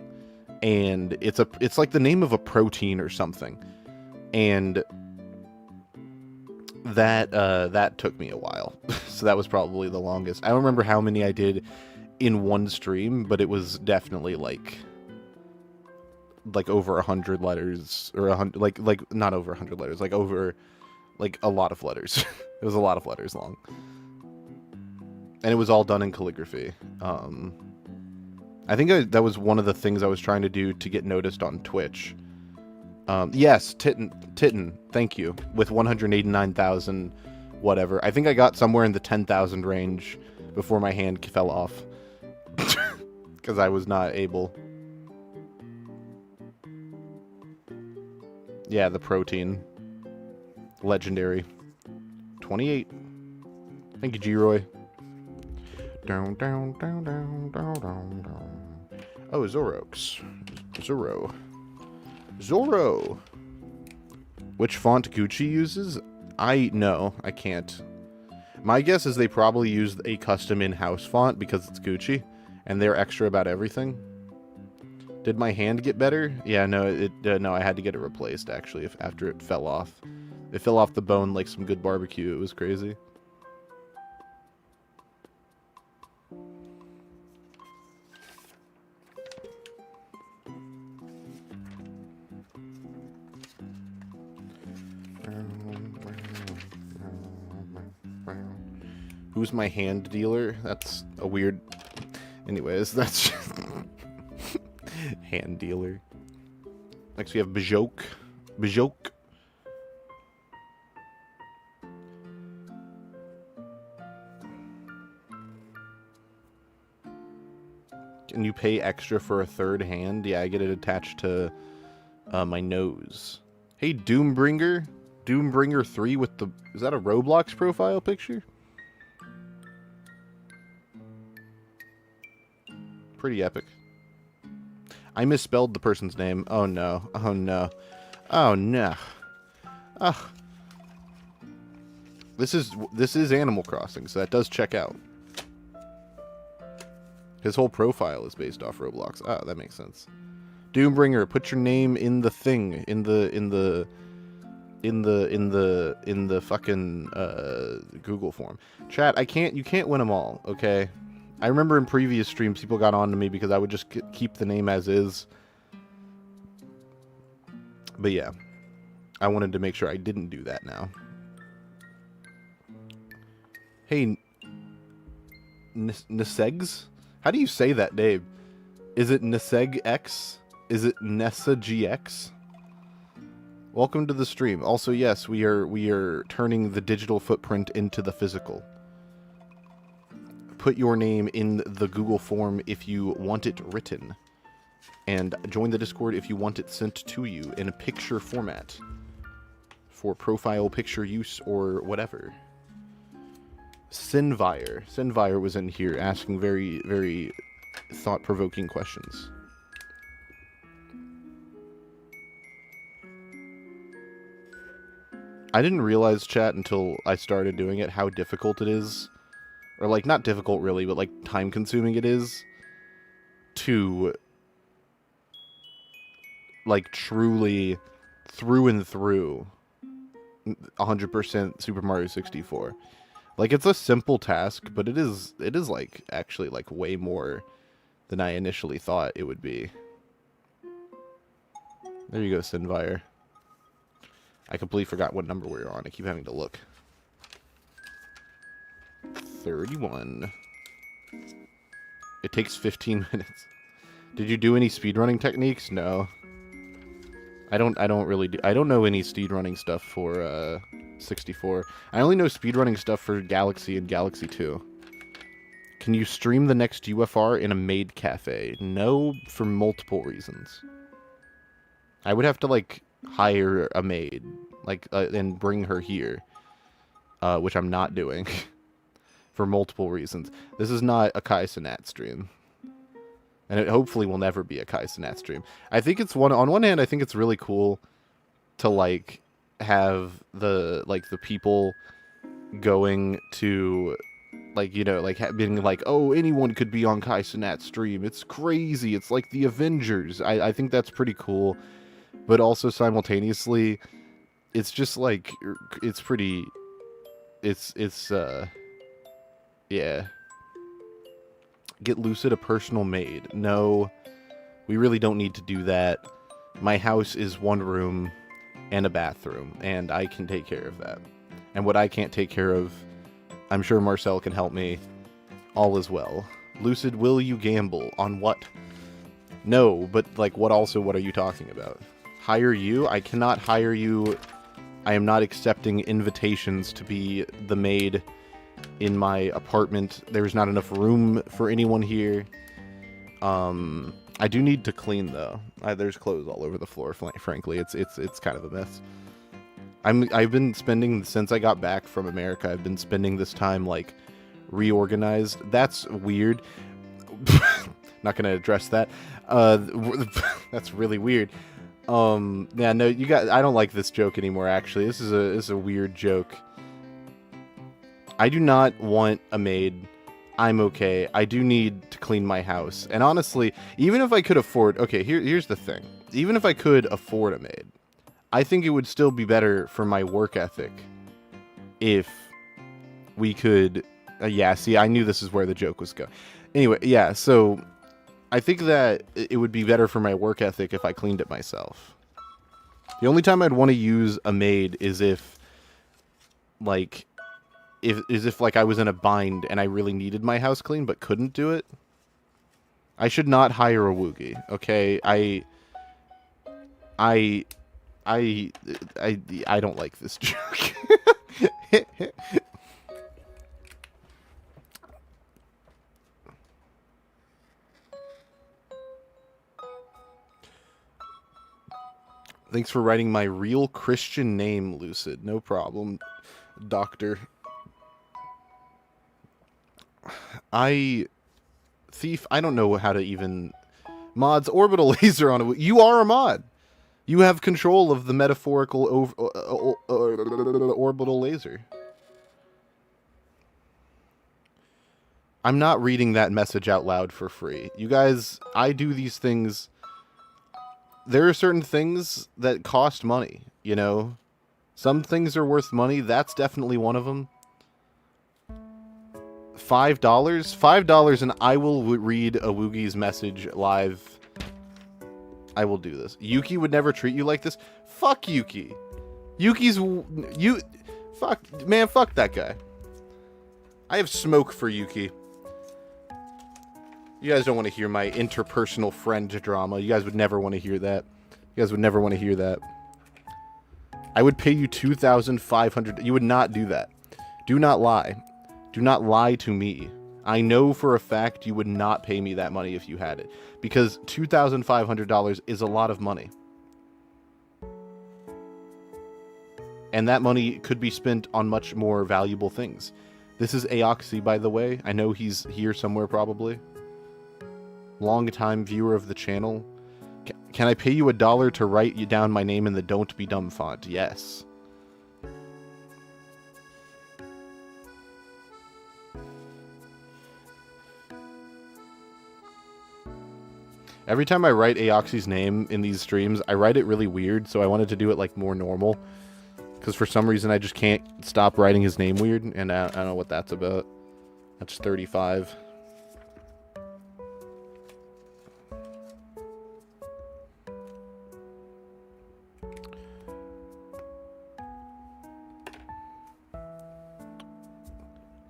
And it's like the name of a protein or something, and that took me a while. So that was probably the longest. I don't remember how many I did in one stream, but it was definitely like over 100 letters, or 100, like not over 100 letters, like over like a lot of letters. It was a lot of letters long, and it was all done in calligraphy. I think that was one of the things I was trying to do to get noticed on Twitch. Yes, Titten, thank you. With 189,000, whatever. I think I got somewhere in the 10,000 range before my hand fell off. Because I was not able. Yeah, the protein. Legendary. 28. Thank you, G-Roy. Down, down, down, down, down, down, down. Oh, Zorox. Zorro. Which font Gucci uses? I can't. My guess is they probably used a custom in-house font because it's Gucci, and they're extra about everything. Did my hand get better? Yeah, no, no, I had to get it replaced, actually, after it fell off. It fell off the bone like some good barbecue. It was crazy. Who's my hand dealer? That's a weird... Anyways, that's... hand dealer. Next we have Bajok. Bajok. Can you pay extra for a third hand? Yeah, I get it attached to my nose. Hey, Doombringer. Doombringer 3 with the... Is that a Roblox profile picture? Pretty epic. I misspelled the person's name. Oh no. Oh no. Oh no. Ugh. This is Animal Crossing, so that does check out. His whole profile is based off Roblox. Oh, that makes sense. Doombringer, put your name in the thing, in the fucking Google form. Chat, you can't win them all, okay? I remember in previous streams people got on to me because I would just keep the name as is. But yeah, I wanted to make sure I didn't do that now. Hey, Nesegs? How do you say that name? Is it Neseg X? Is it Nessa GX? Welcome to the stream. Also, yes, we are turning the digital footprint into the physical. Put your name in the Google form if you want it written. And join the Discord if you want it sent to you in a picture format. For profile picture use or whatever. Sinvire. Sinvire was in here asking very, very thought-provoking questions. I didn't realize, chat, until I started doing it, how difficult it is. Or, like, not difficult, really, but, like, time-consuming it is to, like, truly, through and through, 100% Super Mario 64. Like, it's a simple task, but it is, like, actually, like, way more than I initially thought it would be. There you go, Sinvire. I completely forgot what number we were on. I keep having to look. 31. It takes 15 minutes. Did you do any speedrunning techniques? No. I don't know any speedrunning stuff for 64. I only know speedrunning stuff for Galaxy and Galaxy 2. Can you stream the next UFR in a maid cafe? No, for multiple reasons. I would have to, like, hire a maid, like, and bring her here, which I'm not doing. For multiple reasons. This is not a Kai Cenat stream. And it hopefully will never be a Kai Cenat stream. I think it's on one hand, I think it's really cool to, like, have the people going to, like, you know, like, being like, oh, anyone could be on Kai Cenat's stream. It's crazy. It's like the Avengers. I think that's pretty cool. But also simultaneously, it's just, like, it's pretty, yeah. Get Lucid a personal maid. No, we really don't need to do that. My house is one room and a bathroom, and I can take care of that. And what I can't take care of, I'm sure Marcel can help me. All is well. Lucid, will you gamble? On what? No, but, like, what are you talking about? Hire you? I cannot hire you. I am not accepting invitations to be the maid in my apartment. There's not enough room for anyone here. I do need to clean, though. There's clothes all over the floor, frankly. It's kind of a mess. I've been spending, since I got back from America, I've been spending this time, like, reorganized. That's weird. Not gonna address that. That's really weird. Yeah, no, you got. I don't like this joke anymore. Actually, this is a weird joke. I do not want a maid I'm okay. I do need to clean my house. And honestly, even if I could afford... Okay, here's the thing. Even if I could afford a maid, I think it would still be better for my work ethic if we could... yeah, see, I knew this is where the joke was going. Anyway, yeah, so I think that it would be better for my work ethic if I cleaned it myself. The only time I'd want to use a maid is if, like... if like I was in a bind and I really needed my house clean but couldn't do it. I should not hire a woogie, okay? I don't like this joke. Thanks for writing my real Christian name, Lucid. No problem, doctor. Thief, I don't know how to even... Mods, orbital laser on it. You are a mod. You have control of the metaphorical orbital laser. I'm not reading that message out loud for free. You guys, I do these things... There are certain things that cost money, you know? Some things are worth money. That's definitely one of them. $5? $5 and I will read a Woogie's message live. I will do this. Yuki would never treat you like this? Fuck Yuki. Yuki's... Fuck... Man, fuck that guy. I have smoke for Yuki. You guys don't want to hear my interpersonal friend drama. You guys would never want to hear that. You guys would never want to hear that. I would pay you $2,500. You would not do that. Do not lie. Do not lie to me. I know for a fact you would not pay me that money if you had it. Because $2,500 is a lot of money. And that money could be spent on much more valuable things. This is Aoxy, by the way. I know he's here somewhere probably. Long-time viewer of the channel. Can I pay you $1 to write you down my name in the Don't Be Dumb font? Yes. Every time I write Aoxy's name in these streams, I write it really weird, so I wanted to do it like more normal. Because for some reason I just can't stop writing his name weird, and I don't know what that's about. That's 35.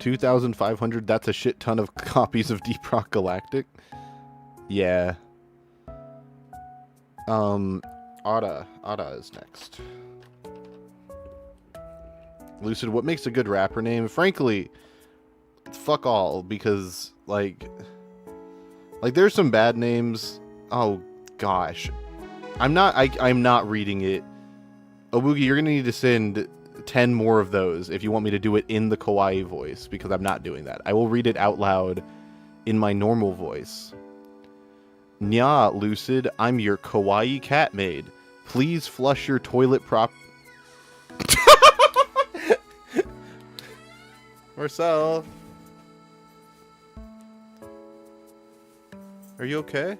$2,500, that's a shit ton of copies of Deep Rock Galactic. Yeah. Ada is next. Lucid, what makes a good rapper name? Frankly, fuck all, because, like there's some bad names. Oh, gosh. I'm not reading it. Awoogie, you're gonna need to send 10 more of those if you want me to do it in the kawaii voice, because I'm not doing that. I will read it out loud in my normal voice. Nya, Lucid, I'm your kawaii cat maid. Please flush your toilet Marcel. Are you okay?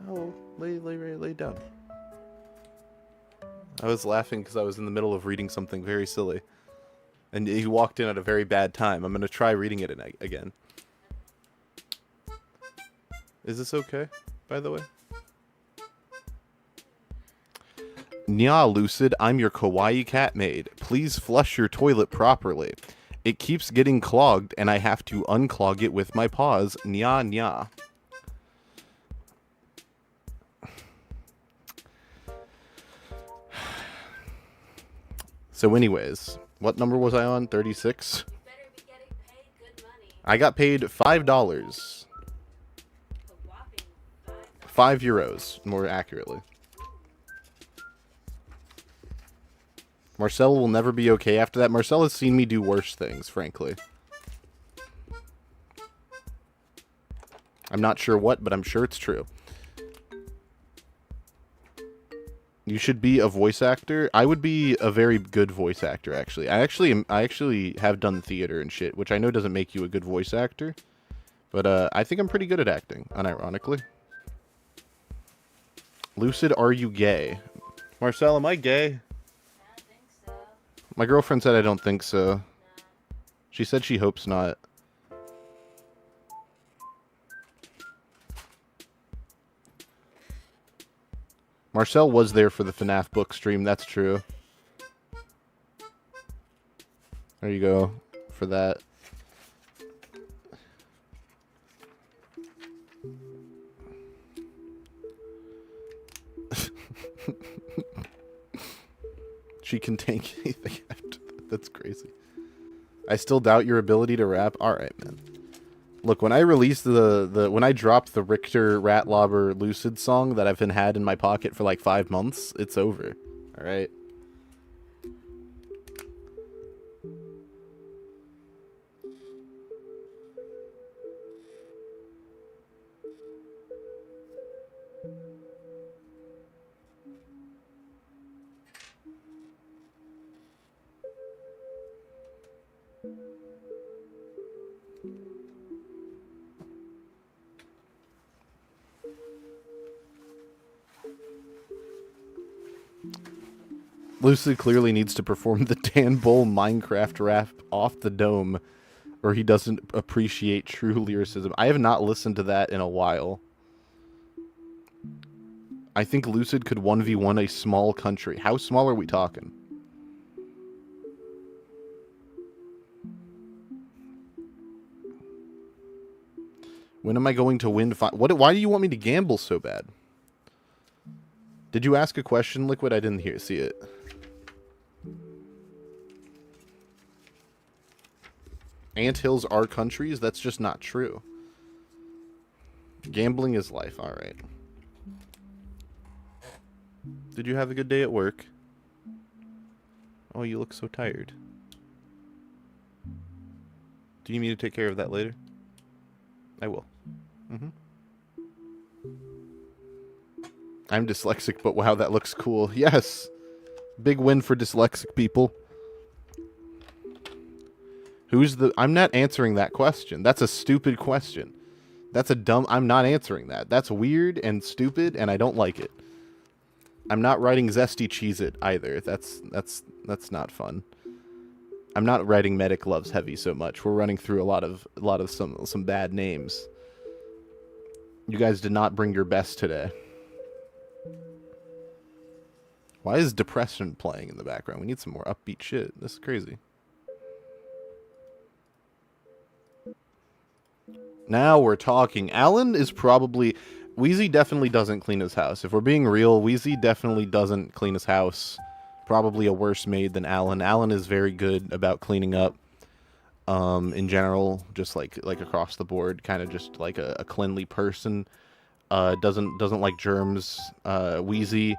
Oh, lay down. I was laughing because I was in the middle of reading something very silly. And he walked in at a very bad time. I'm going to try reading it again. Is this okay, by the way? Nya, Lucid, I'm your kawaii cat maid. Please flush your toilet properly. It keeps getting clogged, and I have to unclog it with my paws. Nya, nya. So anyways, what number was I on? 36? You better be getting paid good money. I got paid $5. 5 euros, more accurately. Marcel will never be okay after that. Marcel has seen me do worse things, frankly. I'm not sure what, but I'm sure it's true. You should be a voice actor. I would be a very good voice actor, actually. I actually have done theater and shit, which I know doesn't make you a good voice actor. But I think I'm pretty good at acting, unironically. Lucid, are you gay? Marcel, am I gay? I don't think so. My girlfriend said I don't think so. No. She said she hopes not. Marcel was there for the FNAF book stream, that's true. There you go, for that. She can tank anything after that. That's crazy. I still doubt your ability to rap. Alright, man. Look, when I released when I dropped the Richter Ratlobber Lucid song that I've been had in my pocket for like 5 months, it's over. Alright? Lucid clearly needs to perform the Dan Bull Minecraft rap off the dome, or he doesn't appreciate true lyricism. I have not listened to that in a while. I think Lucid could 1v1 a small country. How small are we talking? When am I going to win? Why do you want me to gamble so bad? Did you ask a question, Liquid? I didn't see it. Anthills are countries? That's just not true. Gambling is life. Alright. Did you have a good day at work? Oh, you look so tired. Do you need me to take care of that later? I will. I'm dyslexic, but wow, that looks cool. Yes! Big win for dyslexic people. I'm not answering that question. That's a stupid question. I'm not answering that. That's weird and stupid, and I don't like it. I'm not writing Zesty Cheez-It either. That's not fun. I'm not writing Medic Loves Heavy so much. We're running through a lot of some bad names. You guys did not bring your best today. Why is Depression playing in the background? We need some more upbeat shit. This is crazy. Now we're talking. Alan is probably... Wheezy definitely doesn't clean his house. If we're being real, Wheezy definitely doesn't clean his house. Probably a worse maid than Alan. Alan is very good about cleaning up. In general, just like across the board, kind of just like a cleanly person. Doesn't like germs. Wheezy...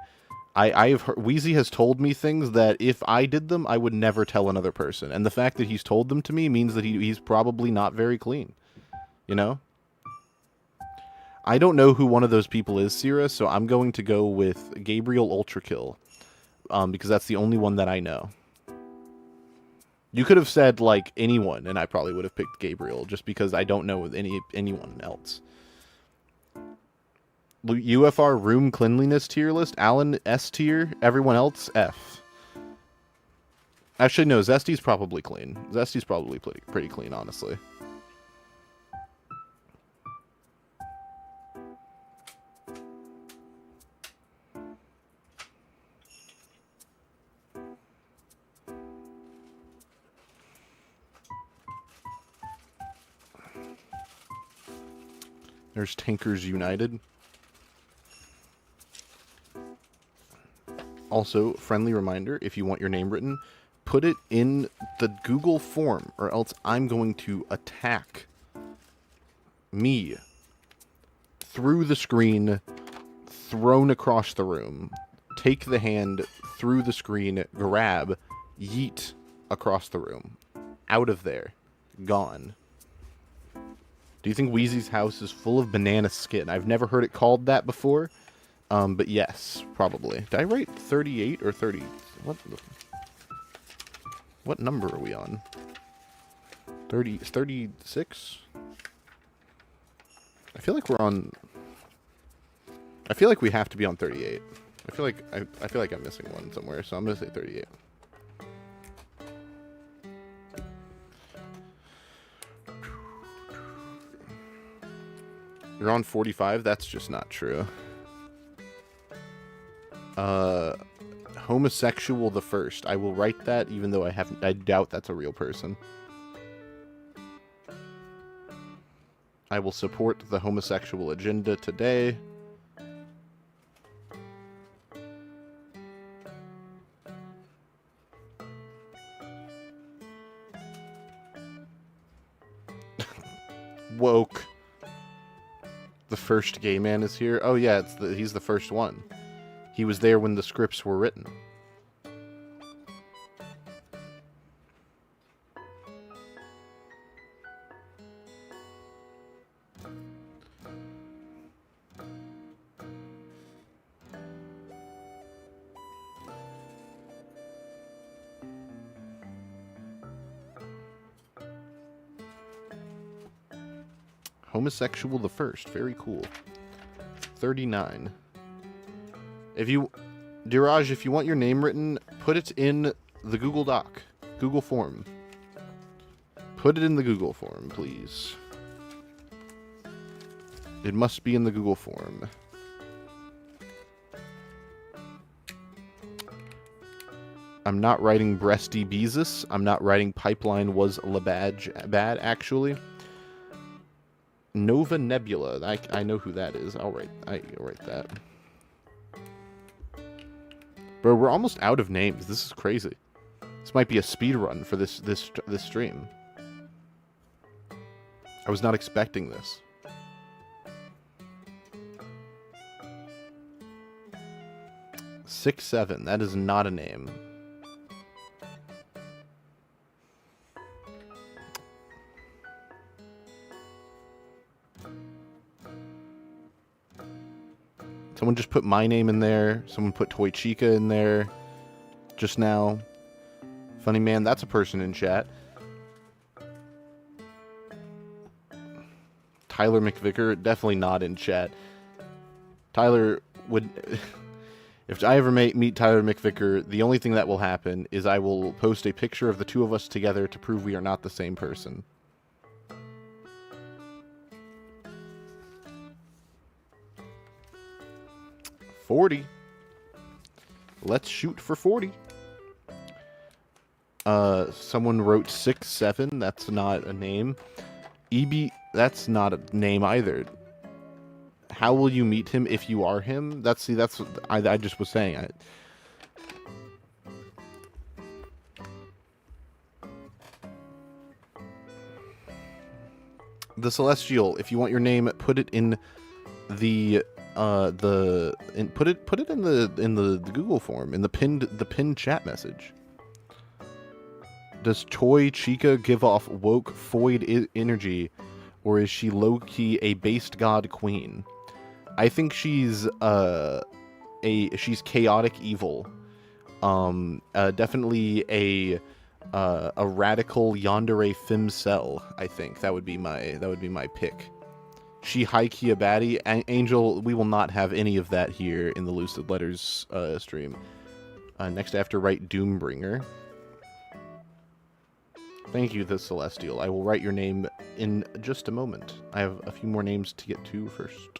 I've heard, Wheezy has told me things that if I did them, I would never tell another person. And the fact that he's told them to me means that he's probably not very clean. You know? I don't know who one of those people is, Sierra, so I'm going to go with Gabriel Ultrakill. Because that's the only one that I know. You could have said, like, anyone, and I probably would have picked Gabriel, just because I don't know anyone else. UFR room cleanliness tier list. Alan S tier. Everyone else F. Actually, no. Zesty's probably clean. Zesty's probably pretty clean, honestly. There's Tankers United. Also, friendly reminder, if you want your name written, put it in the Google form, or else I'm going to attack me through the screen, thrown across the room, take the hand through the screen, grab, yeet across the room. Out of there. Gone. Do you think Wheezy's house is full of banana skin? I've never heard it called that before. But yes, probably. Did I write 38 or 30? What number are we on? 36? I feel like we're on... I feel like we have to be on 38. I feel like I'm missing one somewhere, so I'm gonna say 38. You're on 45? That's just not true. Homosexual the first. I will write that even though I doubt that's a real person. I will support the homosexual agenda today. Woke. The first gay man is here. Oh yeah, he's the first one. He was there when the scripts were written. Homosexual the first. Very cool. 39. If you... Diraj, if you want your name written, put it in the Google Doc. Google form. Put it in the Google form, please. It must be in the Google form. I'm not writing breasty Beezus. I'm not writing pipeline was bad, actually. Nova Nebula. I know who that is. I'll write that. Bro, we're almost out of names. This is crazy. This might be a speed run for this stream. I was not expecting this. Six, 7. That is not a name. Someone just put my name in there. Someone put Toy Chica in there just now. Funny man, that's a person in chat. Tyler McVicker, definitely not in chat. Tyler would... If I ever meet Tyler McVicker, the only thing that will happen is I will post a picture of the two of us together to prove we are not the same person. $40. Let's shoot for 40. Someone wrote 6, 7. That's not a name. EB, that's not a name either. How will you meet him if you are him? That's what I just was saying. The Celestial, if you want your name, put it in the put it in the Google form, in the pinned chat message. Does Toy Chica give off woke void energy, or is she low-key a based god queen? I think she's she's chaotic evil. Definitely a radical yandere femcel. I think that would be my pick. She high-key a baddie. Angel, we will not have any of that here in the Lucid Letters stream. Next I have to write Doombringer. Thank you, the Celestial. I will write your name in just a moment. I have a few more names to get to first.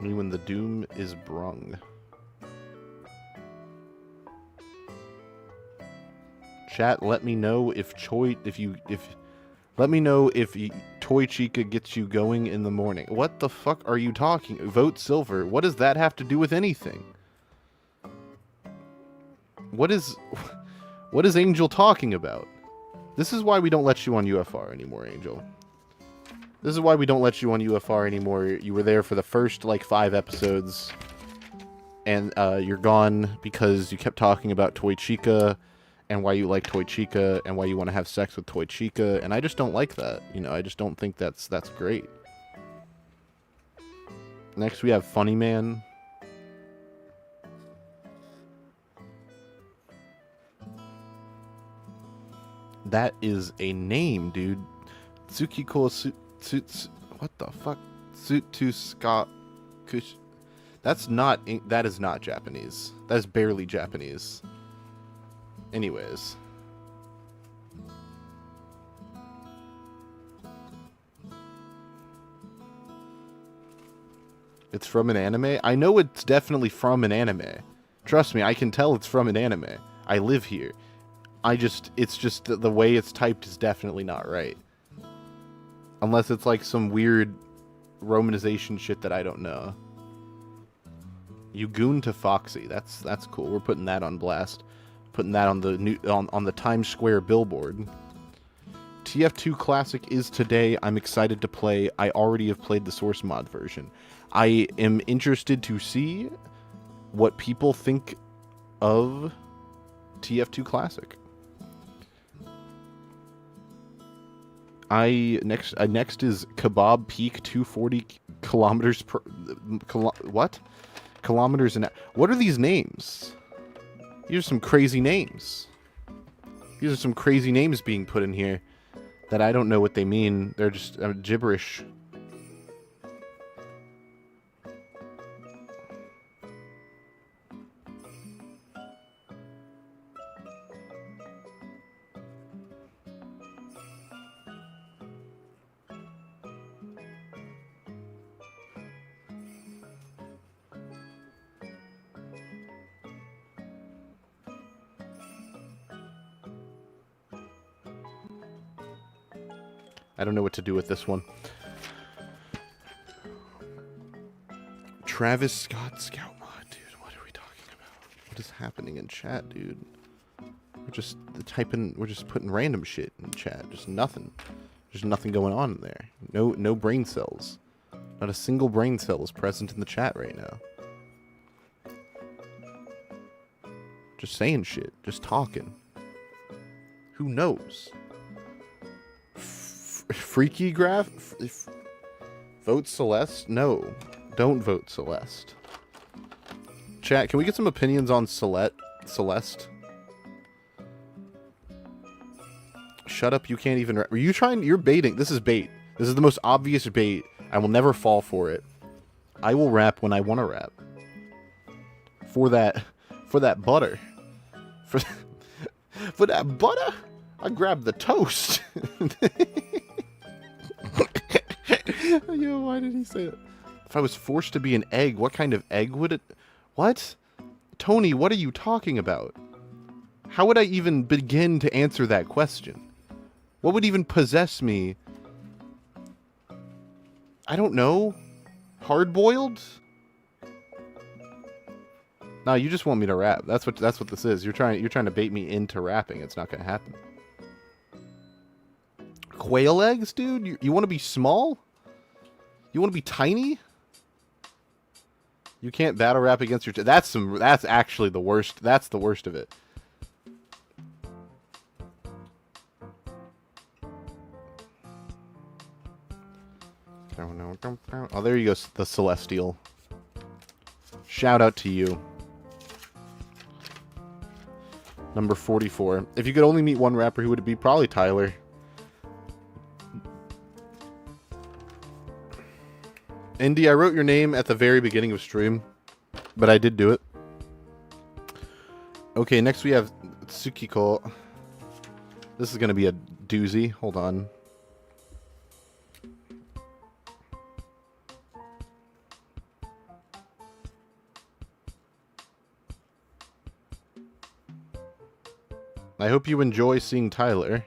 Me when the doom is brung. Chat, let me know if Toy Chica gets you going in the morning. What the fuck are you talking? Vote silver. What does that have to do with anything? What is Angel talking about? This is why we don't let you on UFR anymore, Angel. This is why we don't let you on UFR anymore. You were there for the first, like, 5 episodes. And, you're gone because you kept talking about Toy Chica. and why you like Toy Chica, and why you want to have sex with Toy Chica, and I just don't like that. You know, I just don't think that's great. Next we have Funny Man. That is a name, dude. Tsukiko what the fuck? Tsutsuska Kush. That is not Japanese. That is barely Japanese. Anyways. It's from an anime? I know it's definitely from an anime. Trust me, I can tell it's from an anime. I live here. It's just the way it's typed is definitely not right. Unless it's like some weird romanization shit that I don't know. You goon to Foxy. That's cool. We're putting that on blast. Putting that on the on the Times Square billboard. TF2 Classic is today. I'm excited to play. I already have played the source mod version. I am interested to see what people think of TF2 Classic. Next is Kebab Peak 240 kilometers per what? Kilometers an hour. What are these names? These are some crazy names. These are some crazy names being put in here that I don't know what they mean. They're just gibberish. I don't know what to do with this one. Travis Scott Scout Mod, dude. What are we talking about? What is happening in chat, dude? We're just we're just putting random shit in chat. Just nothing. There's nothing going on in there. No brain cells. Not a single brain cell is present in the chat right now. Just saying shit. Just talking. Who knows? Freaky Graph? Vote Celeste? No. Don't vote Celeste. Chat, can we get some opinions on Celeste? Shut up, you can't even... Are you trying... You're baiting. This is bait. This is the most obvious bait. I will never fall for it. I will rap when I want to rap. For that butter. For that butter, I grabbed the toast. Yo, why did he say that? If I was forced to be an egg, what kind of egg would it... What? Tony, what are you talking about? How would I even begin to answer that question? What would even possess me? I don't know. Hard-boiled? No, you just want me to rap. That's what this is. You're trying to bait me into rapping. It's not gonna happen. Quail eggs, dude? You want to be small? You want to be tiny? You can't battle rap against your... That's actually the worst. That's the worst of it. Oh, there you go, the Celestial. Shout out to you. Number 44. If you could only meet one rapper, who would it be? Probably Tyler. Indy, I wrote your name at the very beginning of stream, but I did do it. Okay, next we have Tsukiko. This is going to be a doozy. Hold on. I hope you enjoy seeing Tyler.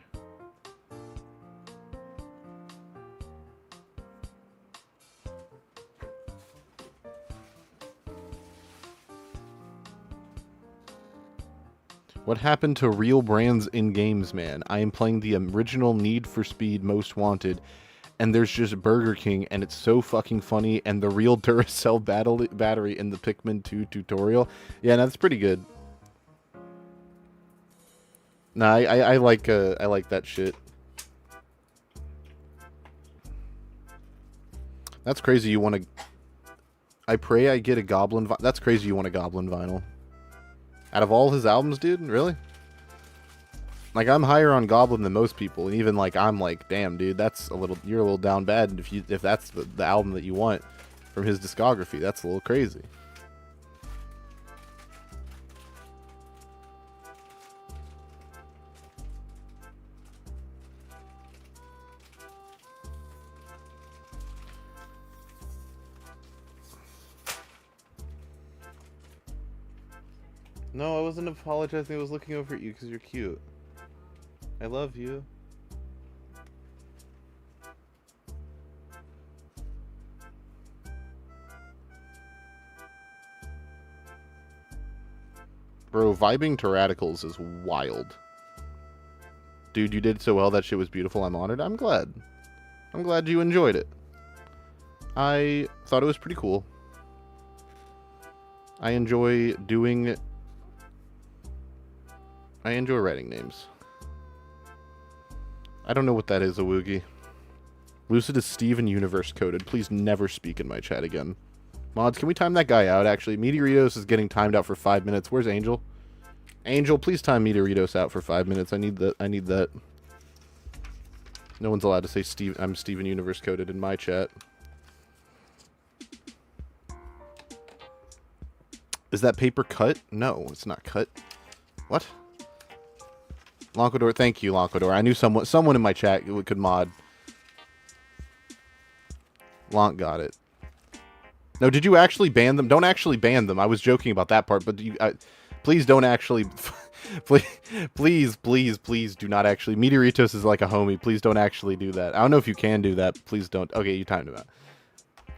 What happened to real brands in games, man? I am playing the original Need for Speed Most Wanted, and there's just Burger King, and it's so fucking funny, and the real Duracell battery in the Pikmin 2 tutorial. Yeah, that's pretty good. Nah, I like that shit. That's crazy. You want to? I pray I get a Goblin. That's crazy. You want a Goblin vinyl? Out of all his albums, dude, really? Like, I'm higher on Goblin than most people, and even like I'm like, damn, dude, that's a little. You're a little down bad if that's the album that you want from his discography. That's a little crazy. No, I wasn't apologizing. I was looking over at you because you're cute. I love you. Bro, vibing to Radicals is wild. Dude, you did so well. That shit was beautiful. I'm honored. I'm glad. I'm glad you enjoyed it. I thought it was pretty cool. I enjoy writing names. I don't know what that is, a Woogie. Lucid is Steven Universe coded. Please never speak in my chat again. Mods, can we time that guy out, actually? Meteoritos is getting timed out for 5 minutes. Where's Angel? Angel, please time Meteoritos out for 5 minutes. I need that. No one's allowed to say I'm Steven Universe coded in my chat. Is that paper cut? No, it's not cut. What? Loncador, thank you, Loncador. I knew someone in my chat could mod. Lonk got it. No, did you actually ban them? Don't actually ban them. I was joking about that part, but please don't actually... please do not actually... Meteoritos is like a homie. Please don't actually do that. I don't know if you can do that. Please don't. Okay, you timed him out.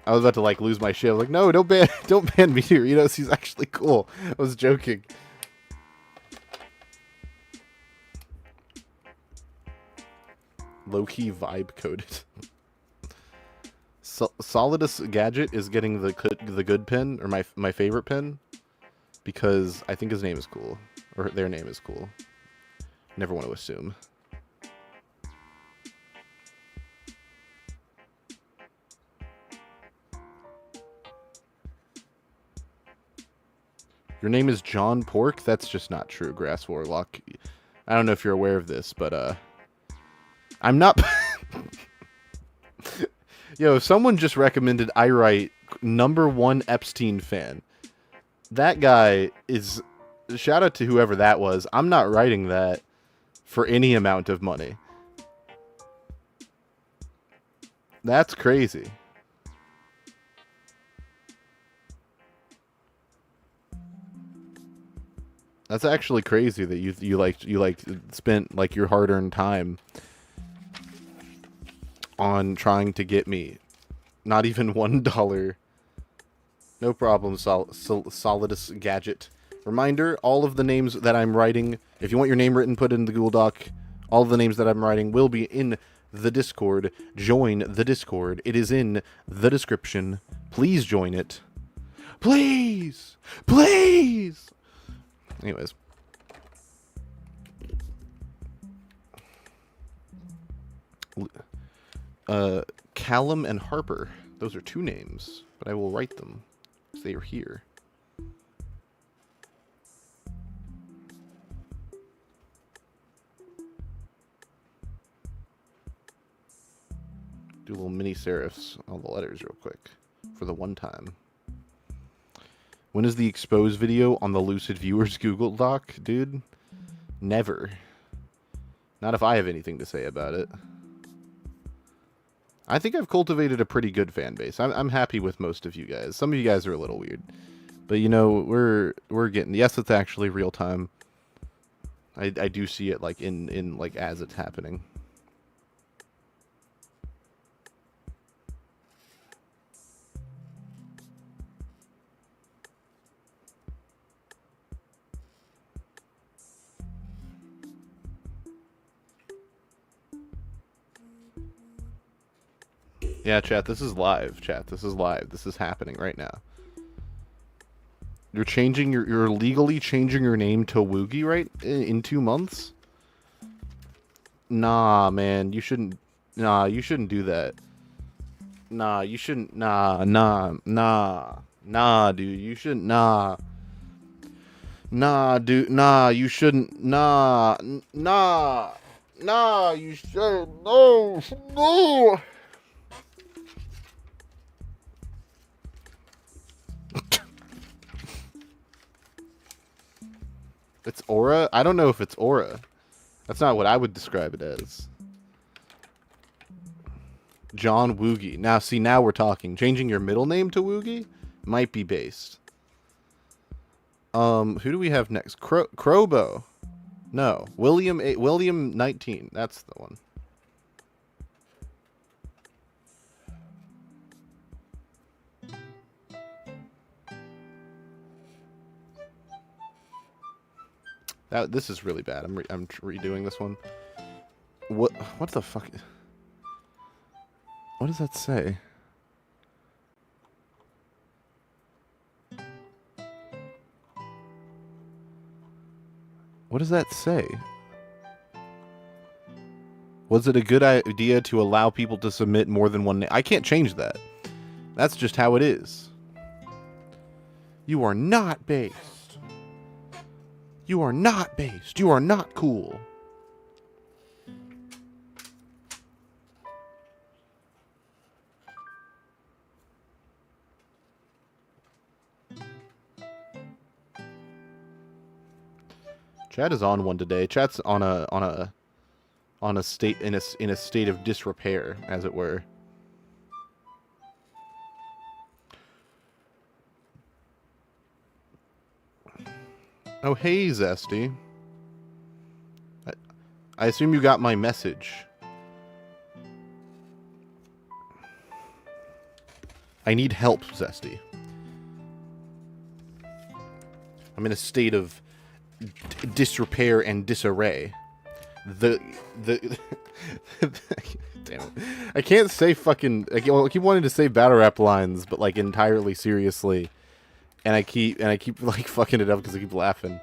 I was about to, like, lose my shit. I was like, no, don't ban Meteoritos. He's actually cool. I was joking. Low-key vibe coded. Solidus Gadget is getting the good pin, or my favorite pin, because I think his name is cool, or their name is cool. Never want to assume. Your name is John Pork? That's just not true, Grass Warlock. I don't know if you're aware of this, but I'm not... Yo, someone just recommended I write #1 Epstein fan. That guy is... Shout out to whoever that was. I'm not writing that for any amount of money. That's crazy. That's actually crazy that you spent like your hard-earned time on trying to get me. Not even $1. No problem, Solidus Gadget. Reminder, all of the names that I'm writing, if you want your name written, put it in the Google Doc. All of the names that I'm writing will be in the Discord. Join the Discord. It is in the description. Please join it. Please! Please! Anyways. Callum and Harper. Those are 2 names, but I will write them because they are here. Do little mini serifs on the letters real quick for the one time. When is the expose video on the Lucid Viewers Google Doc, dude? Never. Not if I have anything to say about it. I think I've cultivated a pretty good fan base. I'm happy with most of you guys. Some of you guys are a little weird. But, you know, we're getting... Yes, it's actually real time. I do see it, like, in like, as it's happening. Yeah, chat, this is live, chat. This is live. This is happening right now. You're legally changing your name to Woogie, right? In 2 months? Nah, man, you shouldn't. Nah, you shouldn't do that. Nah, you shouldn't. Nah, dude, you shouldn't. Nah, dude, nah, you shouldn't. Nah, you should. No. It's aura? I don't know if it's aura. That's not what I would describe it as. John Woogie. Now, see, now we're talking. Changing your middle name to Woogie might be based. Who do we have next? Crobo. No. William 19. That's the one. This is really bad. I'm redoing this one. What the fuck? What does that say? What does that say? Was it a good idea to allow people to submit more than one name? I can't change that. That's just how it is. You are not based. You are not based. You are not cool. Chat is on one today. Chat's on a state in a state of disrepair, as it were. Oh, hey, Zesty. I assume you got my message. I need help, Zesty. I'm in a state of disrepair and disarray. Damn it. I can't say fucking... I keep wanting to say battle rap lines, but like entirely seriously. And I keep like fucking it up because I keep laughing.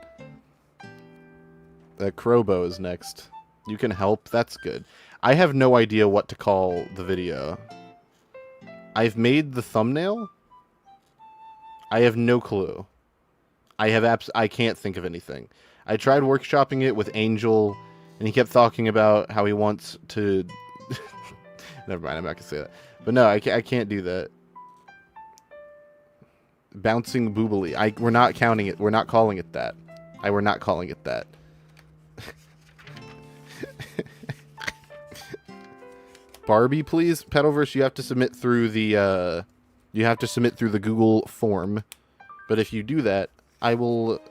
Crobo is next. You can help? That's good. I have no idea what to call the video. I've made the thumbnail. I have no clue. I can't think of anything. I tried workshopping it with Angel, and he kept talking about how he wants to... Never mind, I'm not going to say that. But no, I can't do that. Bouncing boobily. We're not counting it. We're not calling it that. We're not calling it that. Barbie, please. Pedalverse, you have to submit through the Google form. But if you do that, I will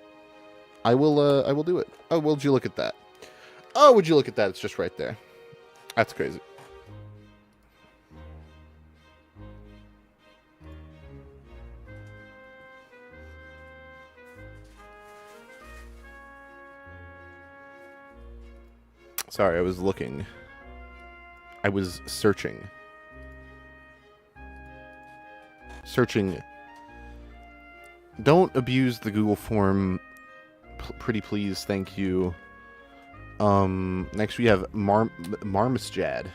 do it. Oh, would you look at that? Oh, would you look at that? It's just right there. That's crazy. Sorry, I was looking. I was searching. Don't abuse the Google form. Pretty please, thank you. Next we have Marmosjad.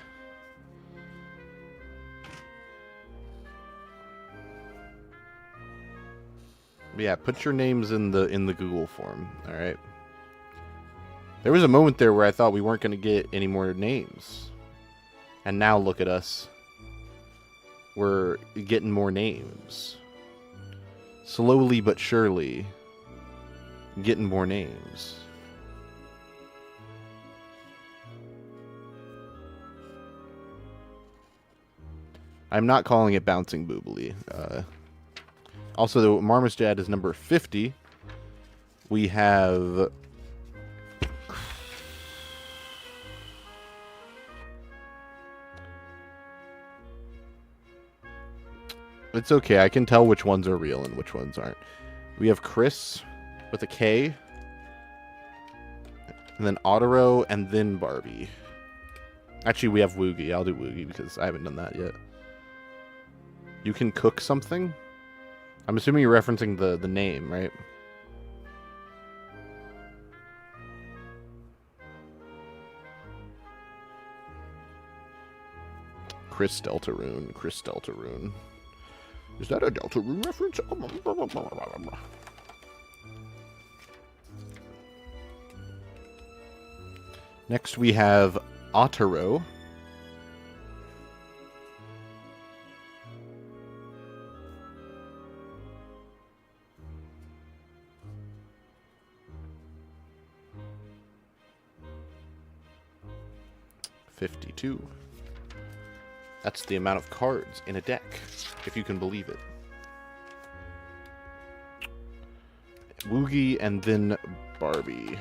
Yeah, put your names in the Google form, all right? There was a moment there where I thought we weren't going to get any more names. And now look at us. We're getting more names. Slowly but surely, getting more names. I'm not calling it Bouncing Boobly. Also, the Marmosjad is number 50. We have... It's okay, I can tell which ones are real and which ones aren't. We have Chris with a K. And then Otero, and then Barbie. Actually, we have Woogie. I'll do Woogie because I haven't done that yet. You can cook something? I'm assuming you're referencing the name, right? Chris Deltarune. Chris Deltarune. Is that a Deltarune reference? Next we have Otero. $52. That's the amount of cards in a deck, if you can believe it. Woogie and then Barbie.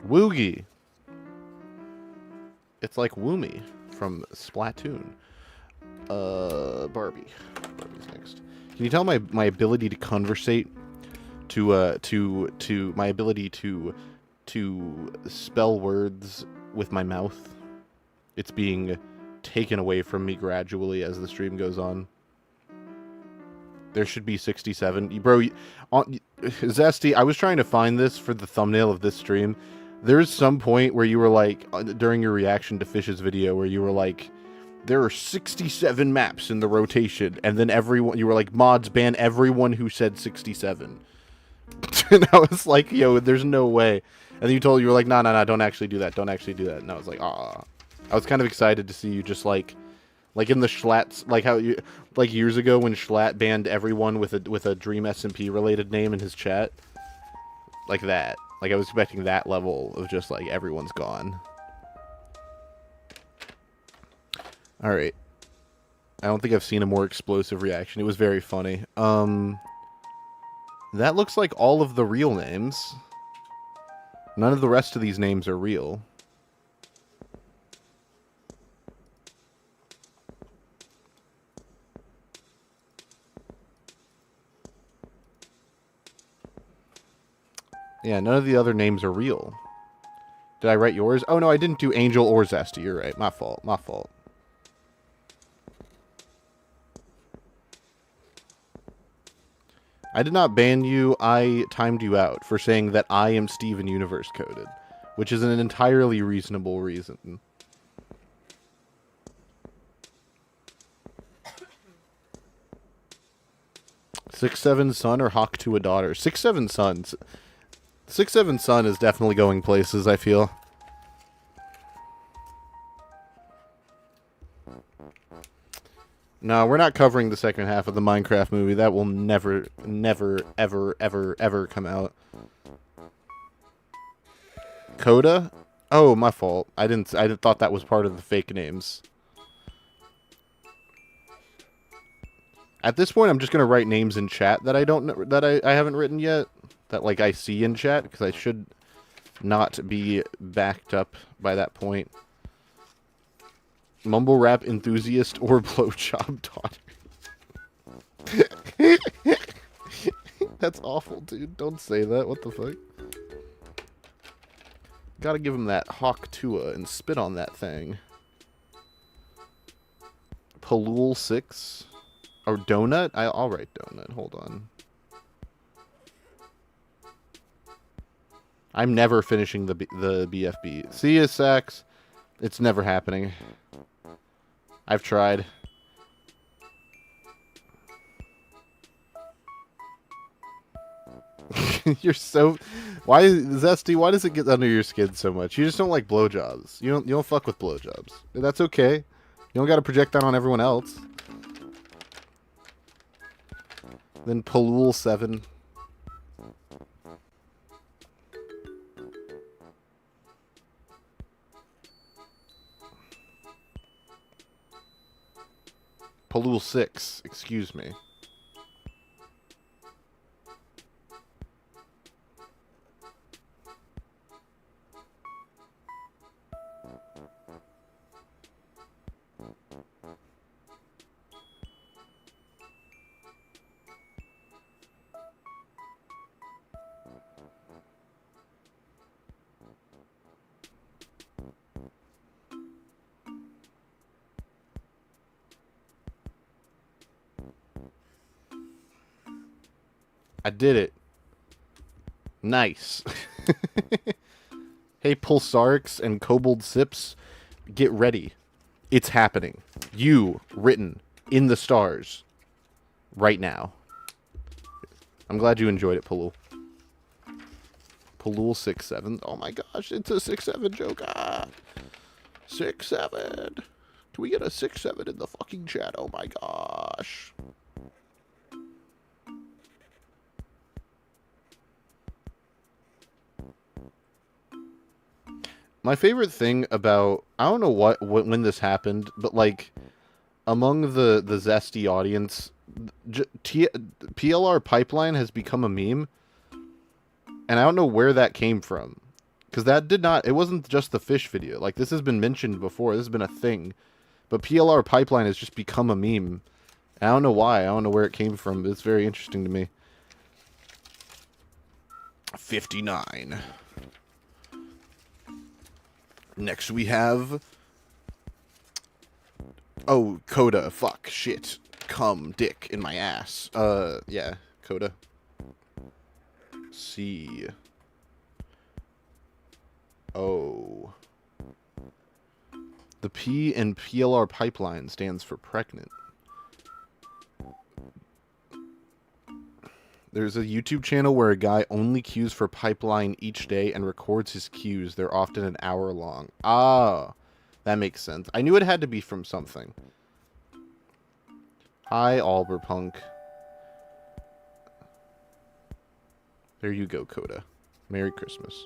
Woogie. It's like Woomy from Splatoon. Barbie. Barbie's next. Can you tell my ability to conversate, to my ability to spell words with my mouth? It's being taken away from me gradually as the stream goes on. There should be 67. Bro, Zesty, I was trying to find this for the thumbnail of this stream. There's some point where you were like, during your reaction to Fish's video, where you were like, there are 67 maps in the rotation, and then you were like, mods ban everyone who said 67. And I was like, yo, there's no way. And then you were like, no, don't actually do that, and I was like, ah. I was kind of excited to see you just like in the Schlatt, like how you, like years ago when Schlatt banned everyone with a Dream SMP related name in his chat, like that. Like I was expecting that level of just like everyone's gone. All right. I don't think I've seen a more explosive reaction. It was very funny. That looks like all of the real names. None of the rest of these names are real. Yeah, none of the other names are real. Did I write yours? Oh, no, I didn't do Angel or Zesty. You're right. My fault. My fault. I did not ban you. I timed you out for saying that I am Steven Universe coded, which is an entirely reasonable reason. Six Seven Son or Hawk to a Daughter? 6-7 Sons. 6-7 Son is definitely going places, I feel. No, we're not covering the second half of the Minecraft movie. That will never, ever come out. Coda? Oh, my fault. I thought that was part of the fake names. At this point, I'm just gonna write names in chat that I don't know, that I haven't written yet. That like I see in chat, because I should not be backed up by that point. Mumble rap enthusiast or blowjob daughter. That's awful, dude. Don't say that. What the fuck? Gotta give him that Hawk Tua and spit on that thing. Palul 6. Or Donut? I'll write Donut. Hold on. I'm never finishing the BFB. See ya, Sax. It's never happening. I've tried. You're so... Why, Zesty, why does it get under your skin so much? You just don't like blowjobs. You don't fuck with blowjobs. That's okay. You don't gotta project that on everyone else. Then Palul 7. Palul 6, excuse me. I did it. Nice. Hey, Pulsarix and Kobold Sips, get ready. It's happening. You, written in the stars, right now. I'm glad you enjoyed it, Palul. Palul 6-7. Oh my gosh, it's a 6-7 joke. Ah. 6-7. Can we get a 6-7 in the fucking chat? Oh my gosh. My favorite thing about, I don't know when this happened, but like among the Zesty audience, PLR Pipeline has become a meme, and I don't know where that came from, because it wasn't just the fish video. Like, this has been mentioned before. This has been a thing, but PLR Pipeline has just become a meme. And I don't know why. I don't know where it came from, but it's very interesting to me. 59. Next we have... Oh, Coda. Fuck. Shit. Cum. Dick. In my ass. Yeah. Coda. C. O. The P in PLR Pipeline stands for pregnant. There's a YouTube channel where a guy only queues for Pipeline each day and records his queues. They're often an hour long. Ah, that makes sense. I knew it had to be from something. Hi, Alberpunk. There you go, Coda. Merry Christmas.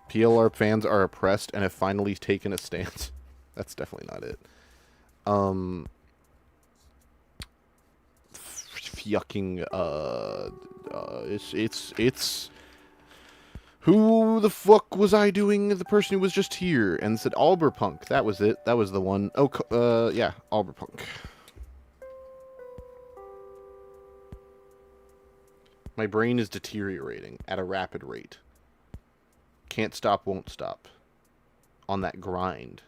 PLR fans are oppressed and have finally taken a stance. That's definitely not it. Fucking, it's... Who the fuck was I doing? The person who was just here and said Alberpunk. That was it. That was the one. Oh, yeah, Alberpunk. My brain is deteriorating at a rapid rate. Can't stop, won't stop. On that grind.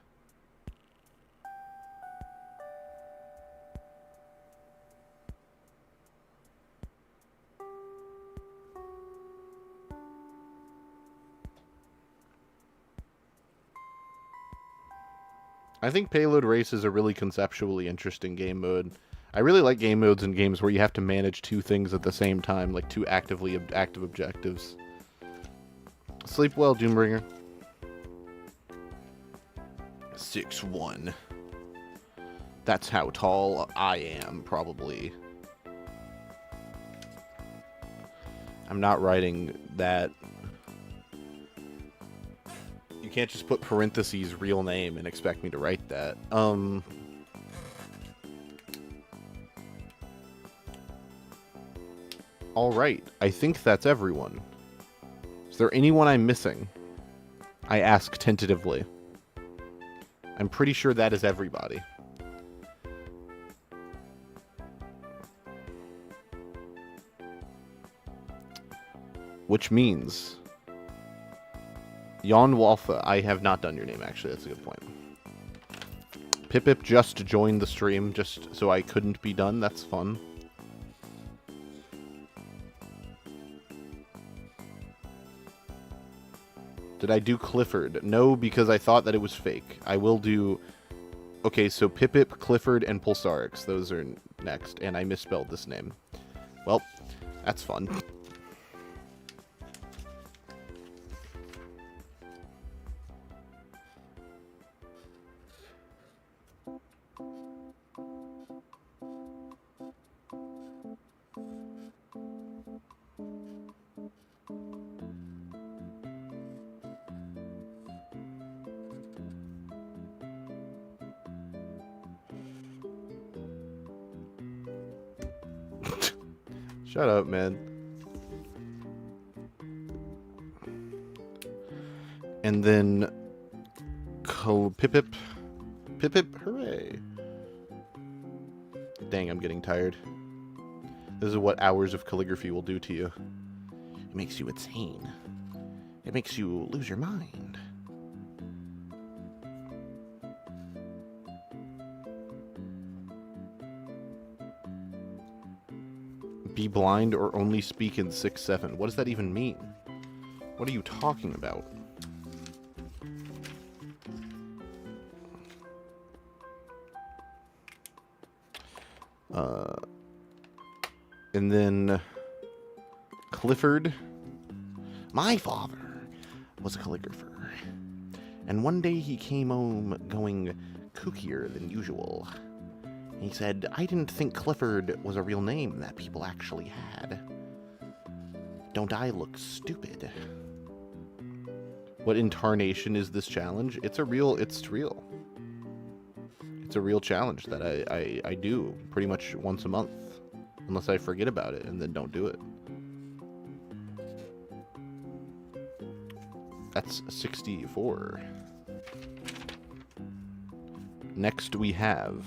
I think Payload Race is a really conceptually interesting game mode. I really like game modes in games where you have to manage two things at the same time, like two active objectives. Sleep well, Doombringer. 6'1". That's how tall I am, probably. I'm not writing that. You can't just put parentheses real name and expect me to write that. Alright, I think that's everyone. Is there anyone I'm missing? I ask tentatively. I'm pretty sure that is everybody. Which means... Jan Waltha, I have not done your name, actually. That's a good point. Pipip just joined the stream, just so I couldn't be done. That's fun. Did I do Clifford? No, because I thought that it was fake. I will do... Okay, so Pipip, Clifford, and Pulsarix. Those are next, and I misspelled this name. Well, that's fun. Shut up, man. And then... Pipip. Pipip, hooray. Dang, I'm getting tired. This is what hours of calligraphy will do to you. It makes you insane. It makes you lose your mind. Be blind or only speak in 6-7. What does that even mean? What are you talking about? And then Clifford. My father was a calligrapher. And one day he came home going kookier than usual. He said, I didn't think Clifford was a real name that people actually had. Don't I look stupid? What incarnation is this challenge? It's real. It's a real challenge that I do pretty much once a month. Unless I forget about it and then don't do it. That's 64. Next we have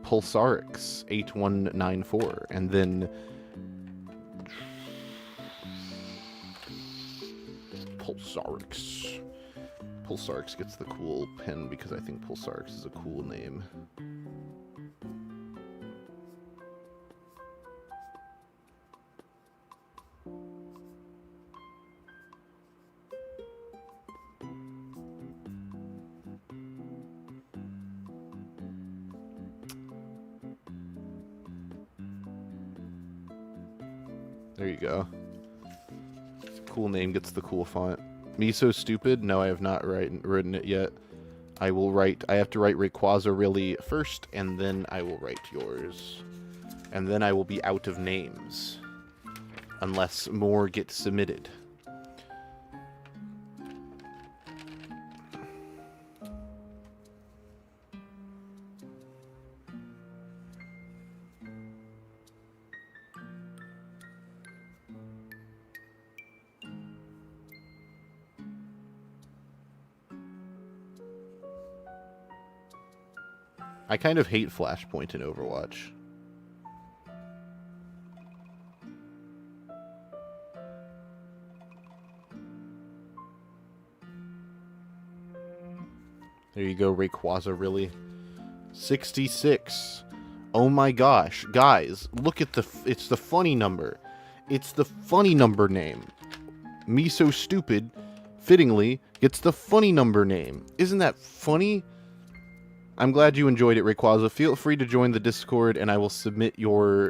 Pulsarix 8194, and then Pulsarix. Pulsarix gets the cool pen because I think Pulsarix is a cool name. There you go. Cool name gets the cool font. Me so stupid? No, I have not written it yet. I have to write Rayquaza really first, and then I will write yours. And then I will be out of names. Unless more get submitted. I kind of hate Flashpoint in Overwatch. There you go, Rayquaza, really. 66. Oh my gosh. Guys, look at it's the funny number. It's the funny number name. Me so stupid, fittingly, gets the funny number name. Isn't that funny? I'm glad you enjoyed it, Rayquaza. Feel free to join the Discord, and I will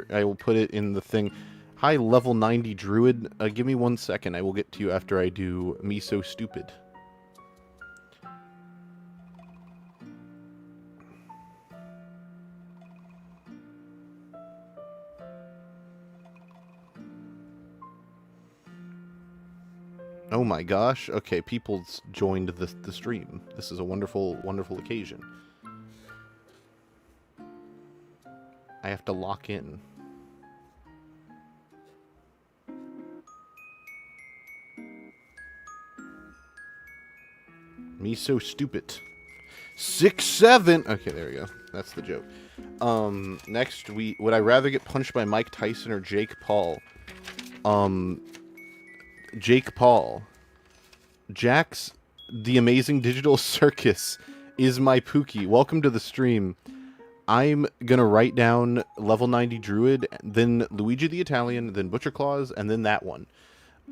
I will put it in the thing. Hi, level 90 Druid. Give me 1 second. I will get to you after I do Me So Stupid. Oh my gosh. Okay, people's joined the stream. This is a wonderful, wonderful occasion. I have to lock in. Me so stupid. 6-7. Okay, there we go. That's the joke. Next would I rather get punched by Mike Tyson or Jake Paul? Jake Paul. Jax, the Amazing Digital Circus is my Pookie. Welcome to the stream. I'm gonna write down level 90 Druid, then Luigi the Italian, then Butcher Claws, and then that one.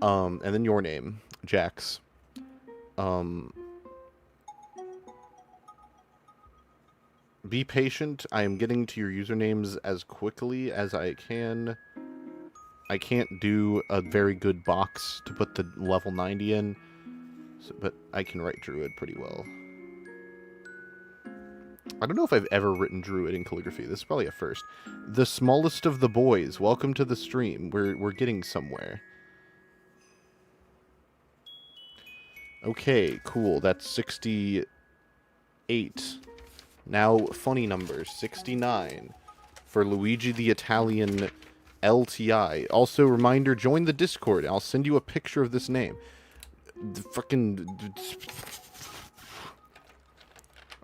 And then your name, Jax. Be patient. I am getting to your usernames as quickly as I can. I can't do a very good box to put the level 90 in, but I can write Druid pretty well. I don't know if I've ever written Druid in calligraphy. This is probably a first. The smallest of the boys. Welcome to the stream. We're getting somewhere. Okay, cool. That's 68. Now, funny numbers. 69 for Luigi the Italian LTI. Also, reminder, join the Discord. I'll send you a picture of this name. The fucking...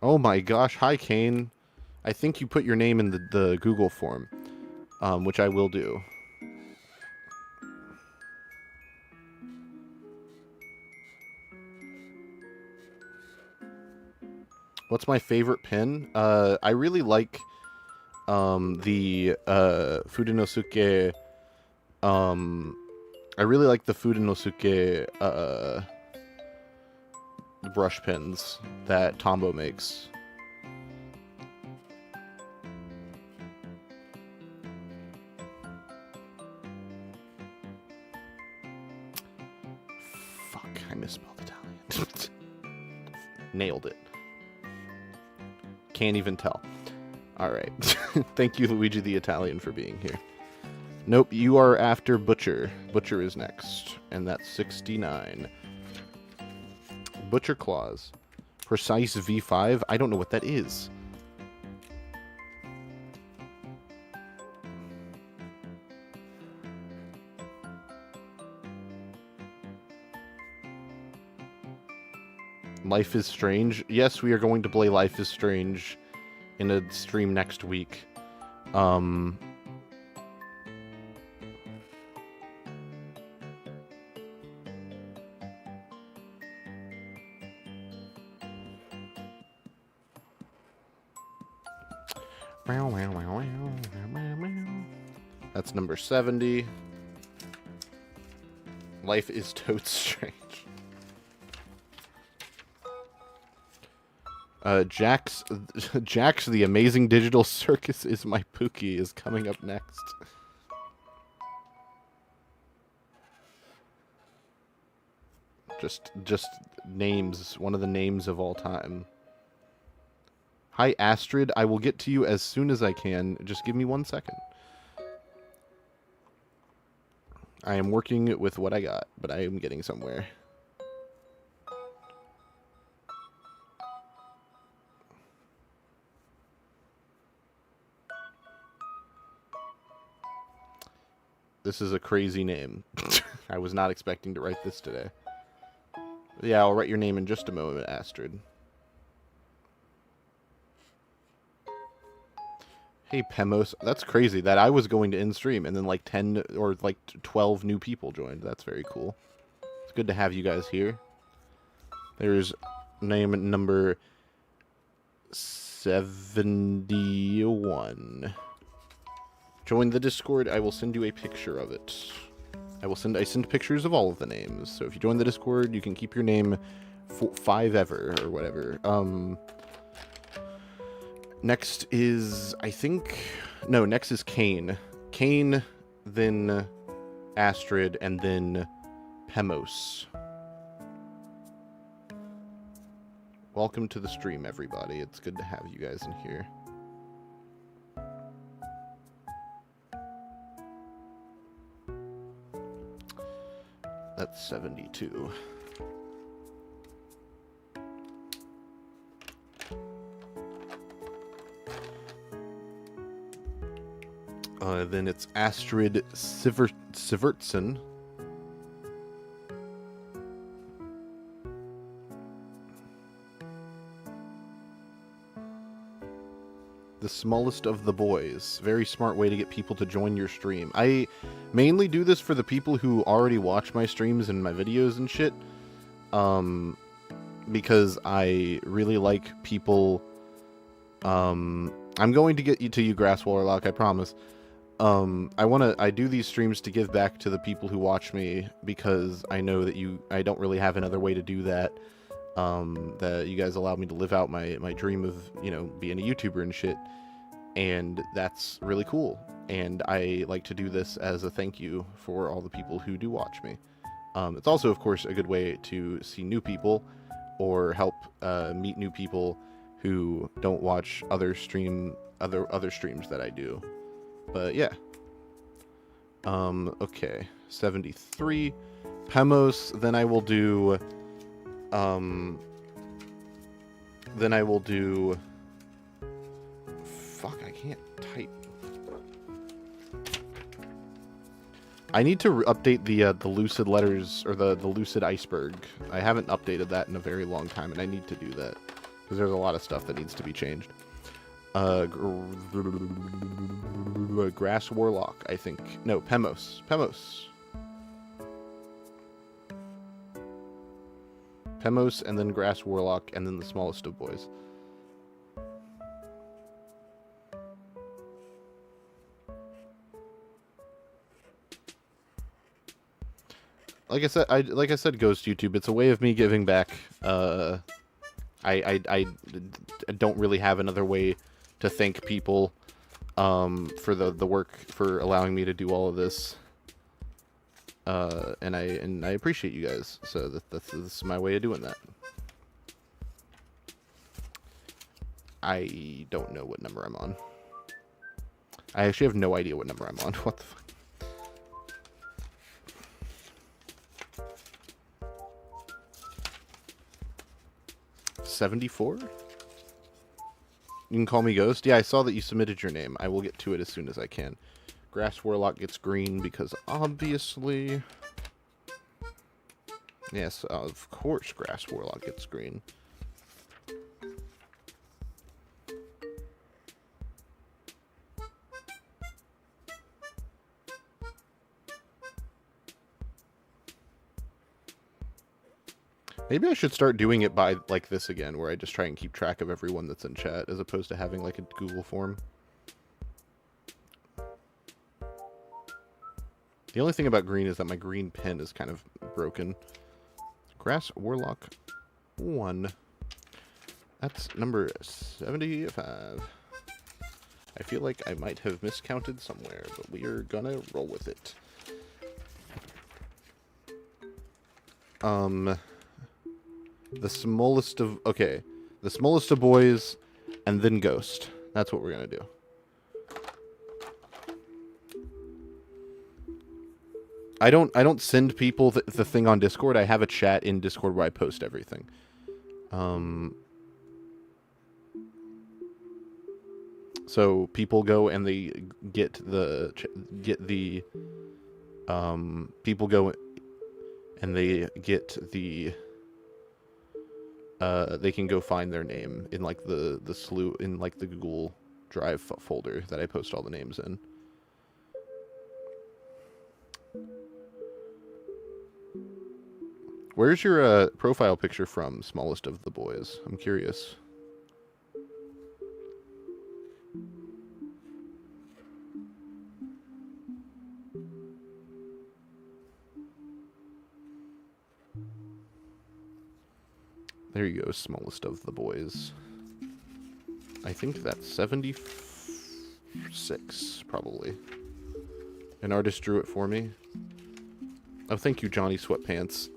Oh my gosh. Hi, Kane. I think you put your name in the Google form, which I will do. What's my favorite pin? I really like The Fudenosuke, I really like the Fudenosuke brush pens that Tombo makes. Fuck, I misspelled Italian. Nailed it. Can't even tell. Alright. Thank you, Luigi the Italian, for being here. Nope, you are after Butcher. Butcher is next. And that's 69. Butcher Claws. Precise V5? I don't know what that is. Life is Strange. Yes, we are going to play Life is Strange in a stream next week. That's number 70. Life is totes strange. Jax the Amazing Digital Circus is my Pookie is coming up next. Just names, one of the names of all time. Hi Astrid, I will get to you as soon as I can. Just give me 1 second. I am working with what I got, but I am getting somewhere. This is a crazy name. I was not expecting to write this today. But yeah, I'll write your name in just a moment, Astrid. Hey, Pemos. That's crazy that I was going to end stream and then like 10 or like 12 new people joined. That's very cool. It's good to have you guys here. There's name number 71. Join the Discord. I will send you a picture of it. I send pictures of all of the names. So if you join the Discord, you can keep your name 5 ever or whatever. Next is, next is Kane. Kane, then Astrid, and then Pemos. Welcome to the stream, everybody. It's good to have you guys in here. That's 72. Then it's Astrid Sivertson. The smallest of the boys. Very smart way to get people to join your stream. I mainly do this for the people who already watch my streams and my videos and shit. Because I really like people. I'm going to get you to you, Grass Warlock, I promise. I do these streams to give back to the people who watch me because I know that I don't really have another way to do that. That you guys allowed me to live out my dream of, being a YouTuber and shit. And that's really cool. And I like to do this as a thank you for all the people who do watch me. It's also, of course, a good way to see new people or help meet new people who don't watch other streams that I do. But yeah. Okay. 73. Pemos, then I will do fuck, I can't type. I need to update the Lucid letters, or the Lucid iceberg. I haven't updated that in a very long time, and I need to do that. Because there's a lot of stuff that needs to be changed. Grass Warlock, I think. No, Pemos. Pemos, and then Grass Warlock, and then the smallest of boys. like I said, Ghost YouTube. It's a way of me giving back. I don't really have another way to thank people for the work, for allowing me to do all of this. And I appreciate you guys. So this is my way of doing that. I don't know what number I'm on. I actually have no idea what number I'm on. What the fuck? 74? You can call me Ghost. Yeah, I saw that you submitted your name. I will get to it as soon as I can. Grass Warlock gets green because obviously... Yes, of course Grass Warlock gets green. Maybe I should start doing it by like this again, where I just try and keep track of everyone that's in chat, as opposed to having like a Google form. The only thing about green is that my green pen is kind of broken. Grass Warlock 1. That's number 75. I feel like I might have miscounted somewhere, but we are gonna roll with it. The smallest of... Okay. The smallest of boys, and then Ghost. That's what we're gonna do. I don't send people the thing on Discord. I have a chat in Discord where I post everything. So people go and they get the people go and they get the they can go find their name in like the slew in like the Google Drive folder that I post all the names in. Where's your profile picture from, smallest of the boys? I'm curious. There you go, smallest of the boys. I think that's 76, probably. An artist drew it for me. Oh, thank you, Johnny Sweatpants.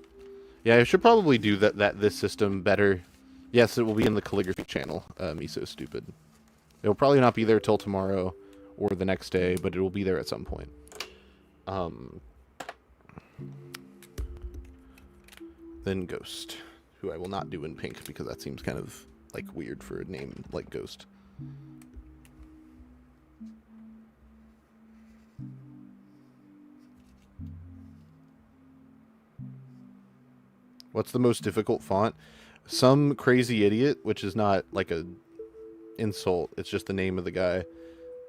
Yeah, I should probably do this system better. Yes, it will be in the calligraphy channel. Me so stupid. It'll probably not be there till tomorrow or the next day, but it will be there at some point. Then Ghost, who I will not do in pink because that seems kind of like weird for a name like Ghost. What's the most difficult font? Some crazy idiot, which is not like a insult, it's just the name of the guy,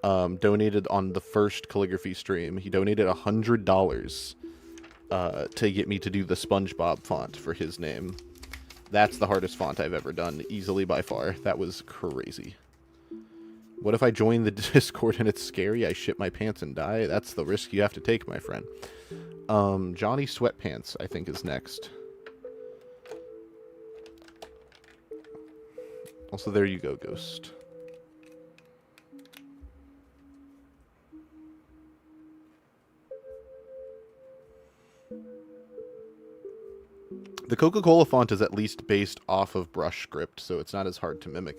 donated on the first calligraphy stream. He donated $100 to get me to do the SpongeBob font for his name. That's the hardest font I've ever done, easily by far. That was crazy. What if I join the Discord and it's scary? I shit my pants and die? That's the risk you have to take, my friend. Johnny Sweatpants, I think, is next. Also, there you go, Ghost. The Coca-Cola font is at least based off of brush script, so it's not as hard to mimic.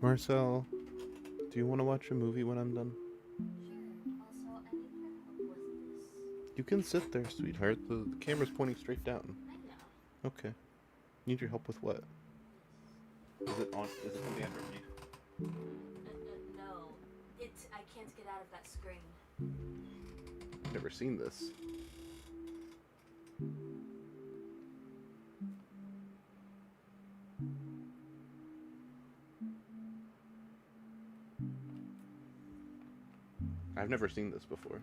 Marcel, do you want to watch a movie when I'm done? Sure. Also, I need your help with this. You can sit there, sweetheart. The camera's pointing straight down. I know. Okay. Need your help with what? Is it something underneath? No. I can't get out of that screen. I've never seen this. I've never seen this before.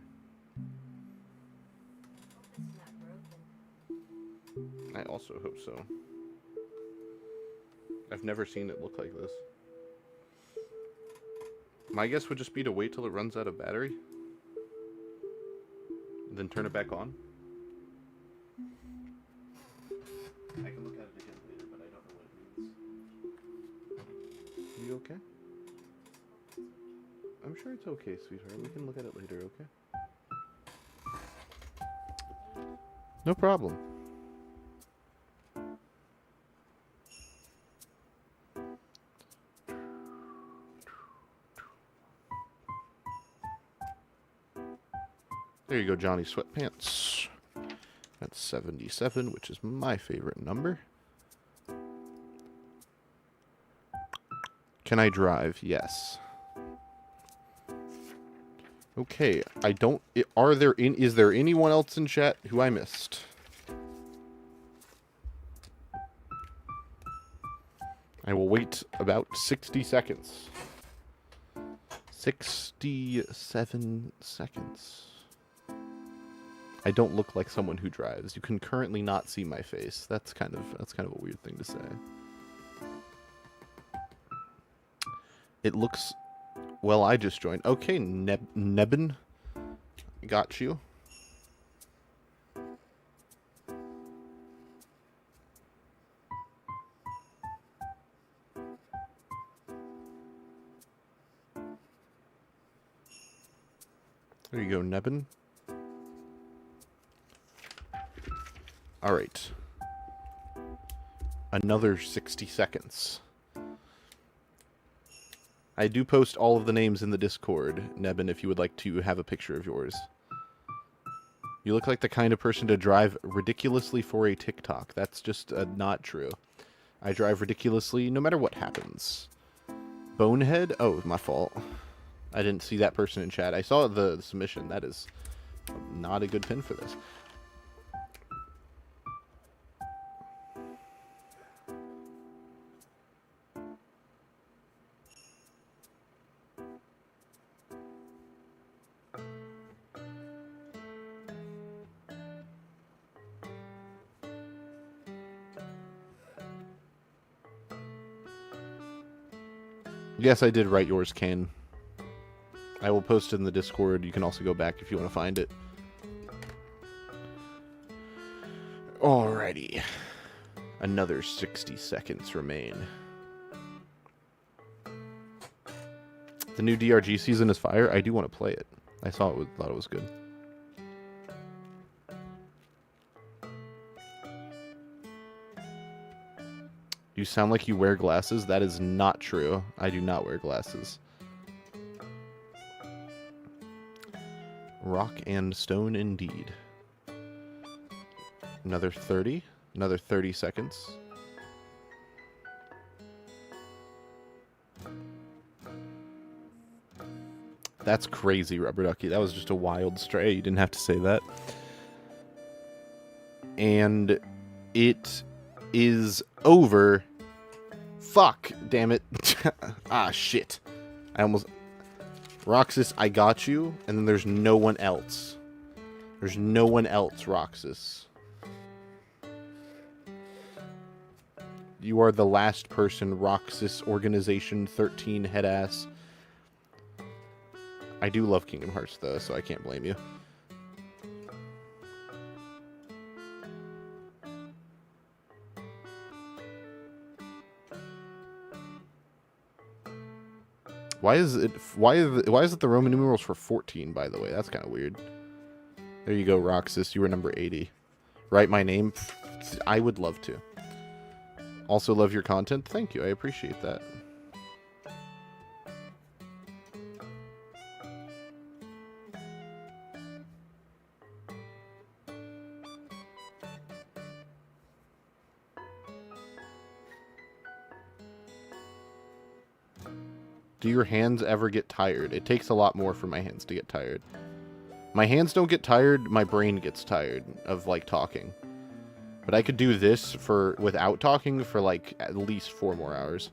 Hope it's not broken. I also hope so. I've never seen it look like this. My guess would just be to wait till it runs out of battery. Then turn it back on. I can look at it again later, but I don't know what it means. You okay? I'm sure it's okay, sweetheart. We can look at it later, okay? No problem. There you go, Johnny Sweatpants. That's 77, which is my favorite number. Can I drive? Yes. Okay, I don't... Is there anyone else in chat who I missed? I will wait about 60 seconds. 67 seconds. I don't look like someone who drives. You can currently not see my face. That's kind of a weird thing to say. It looks... Well, I just joined. Okay, Nebin. Got you. There you go, Nebin. Alright. Another 60 seconds. I do post all of the names in the Discord, Nebin, if you would like to have a picture of yours. You look like the kind of person to drive ridiculously for a TikTok. That's just not true. I drive ridiculously no matter what happens. Bonehead? Oh, my fault. I didn't see that person in chat. I saw the submission. That is not a good pin for this. Yes, I did write yours, Kane. I will post it in the Discord. You can also go back if you want to find it. Alrighty. Another 60 seconds remain. The new DRG season is fire. I do want to play it. I saw it, thought it was good. You sound like you wear glasses. That is not true. I do not wear glasses. Rock and stone indeed. Another 30. Another 30 seconds. That's crazy, Rubber Ducky. That was just a wild stray. You didn't have to say that. And it is over. Fuck, damn it. Ah, shit. I almost... Roxas, I got you, and then there's no one else. There's no one else, Roxas. You are the last person, Roxas Organization 13 head ass. I do love Kingdom Hearts, though, so I can't blame you. Why is it the Roman numerals for 14, by the way? That's kind of weird. There you go, Roxas. You were number 80. Write my name? I would love to. Also love your content. Thank you. I appreciate that. Do your hands ever get tired? It takes a lot more for my hands to get tired. My hands don't get tired, my brain gets tired of, like, talking. But I could do this without talking for, like, at least 4 more hours.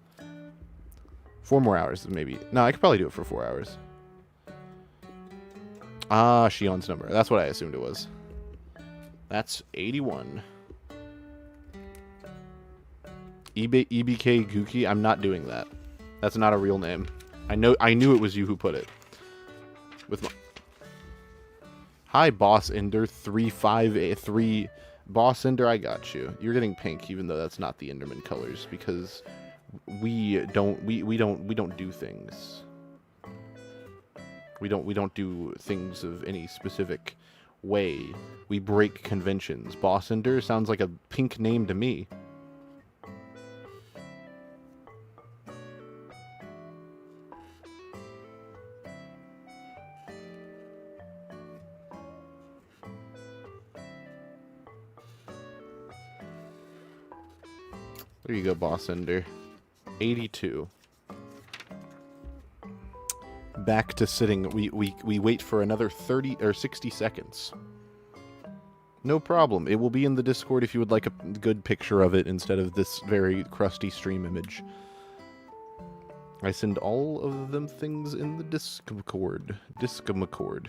4 more hours, maybe. No, I could probably do it for 4 hours. Ah, Shion's number. That's what I assumed it was. That's 81. EBK Gookie. I'm not doing that. That's not a real name. I knew it was you who put it. With my Hi, Boss Ender 353. Boss Ender, I got you. You're getting pink, even though that's not the Enderman colors, because we don't do things. We don't do things of any specific way. We break conventions. Boss Ender sounds like a pink name to me. There you go, Boss Ender. 82. Back to sitting. We wait for another 30 or 60 seconds. No problem. It will be in the Discord if you would like a good picture of it instead of this very crusty stream image. I send all of them things in the Discord. Discord.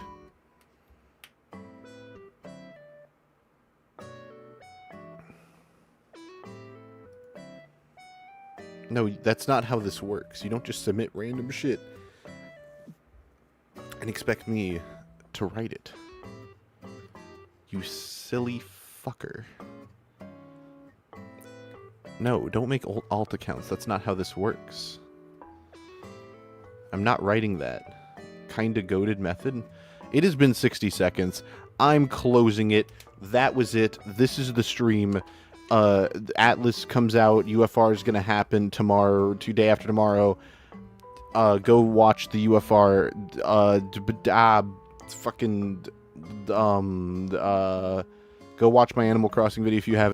No, that's not how this works. You don't just submit random shit and expect me to write it. You silly fucker. No, don't make alt accounts. That's not how this works. I'm not writing that. Kinda goated method. It has been 60 seconds. I'm closing it. That was it. This is the stream. Atlas comes out. UFR is going to happen tomorrow, 2 day after tomorrow. Go watch the UFR. Go watch my Animal Crossing video if you haven't.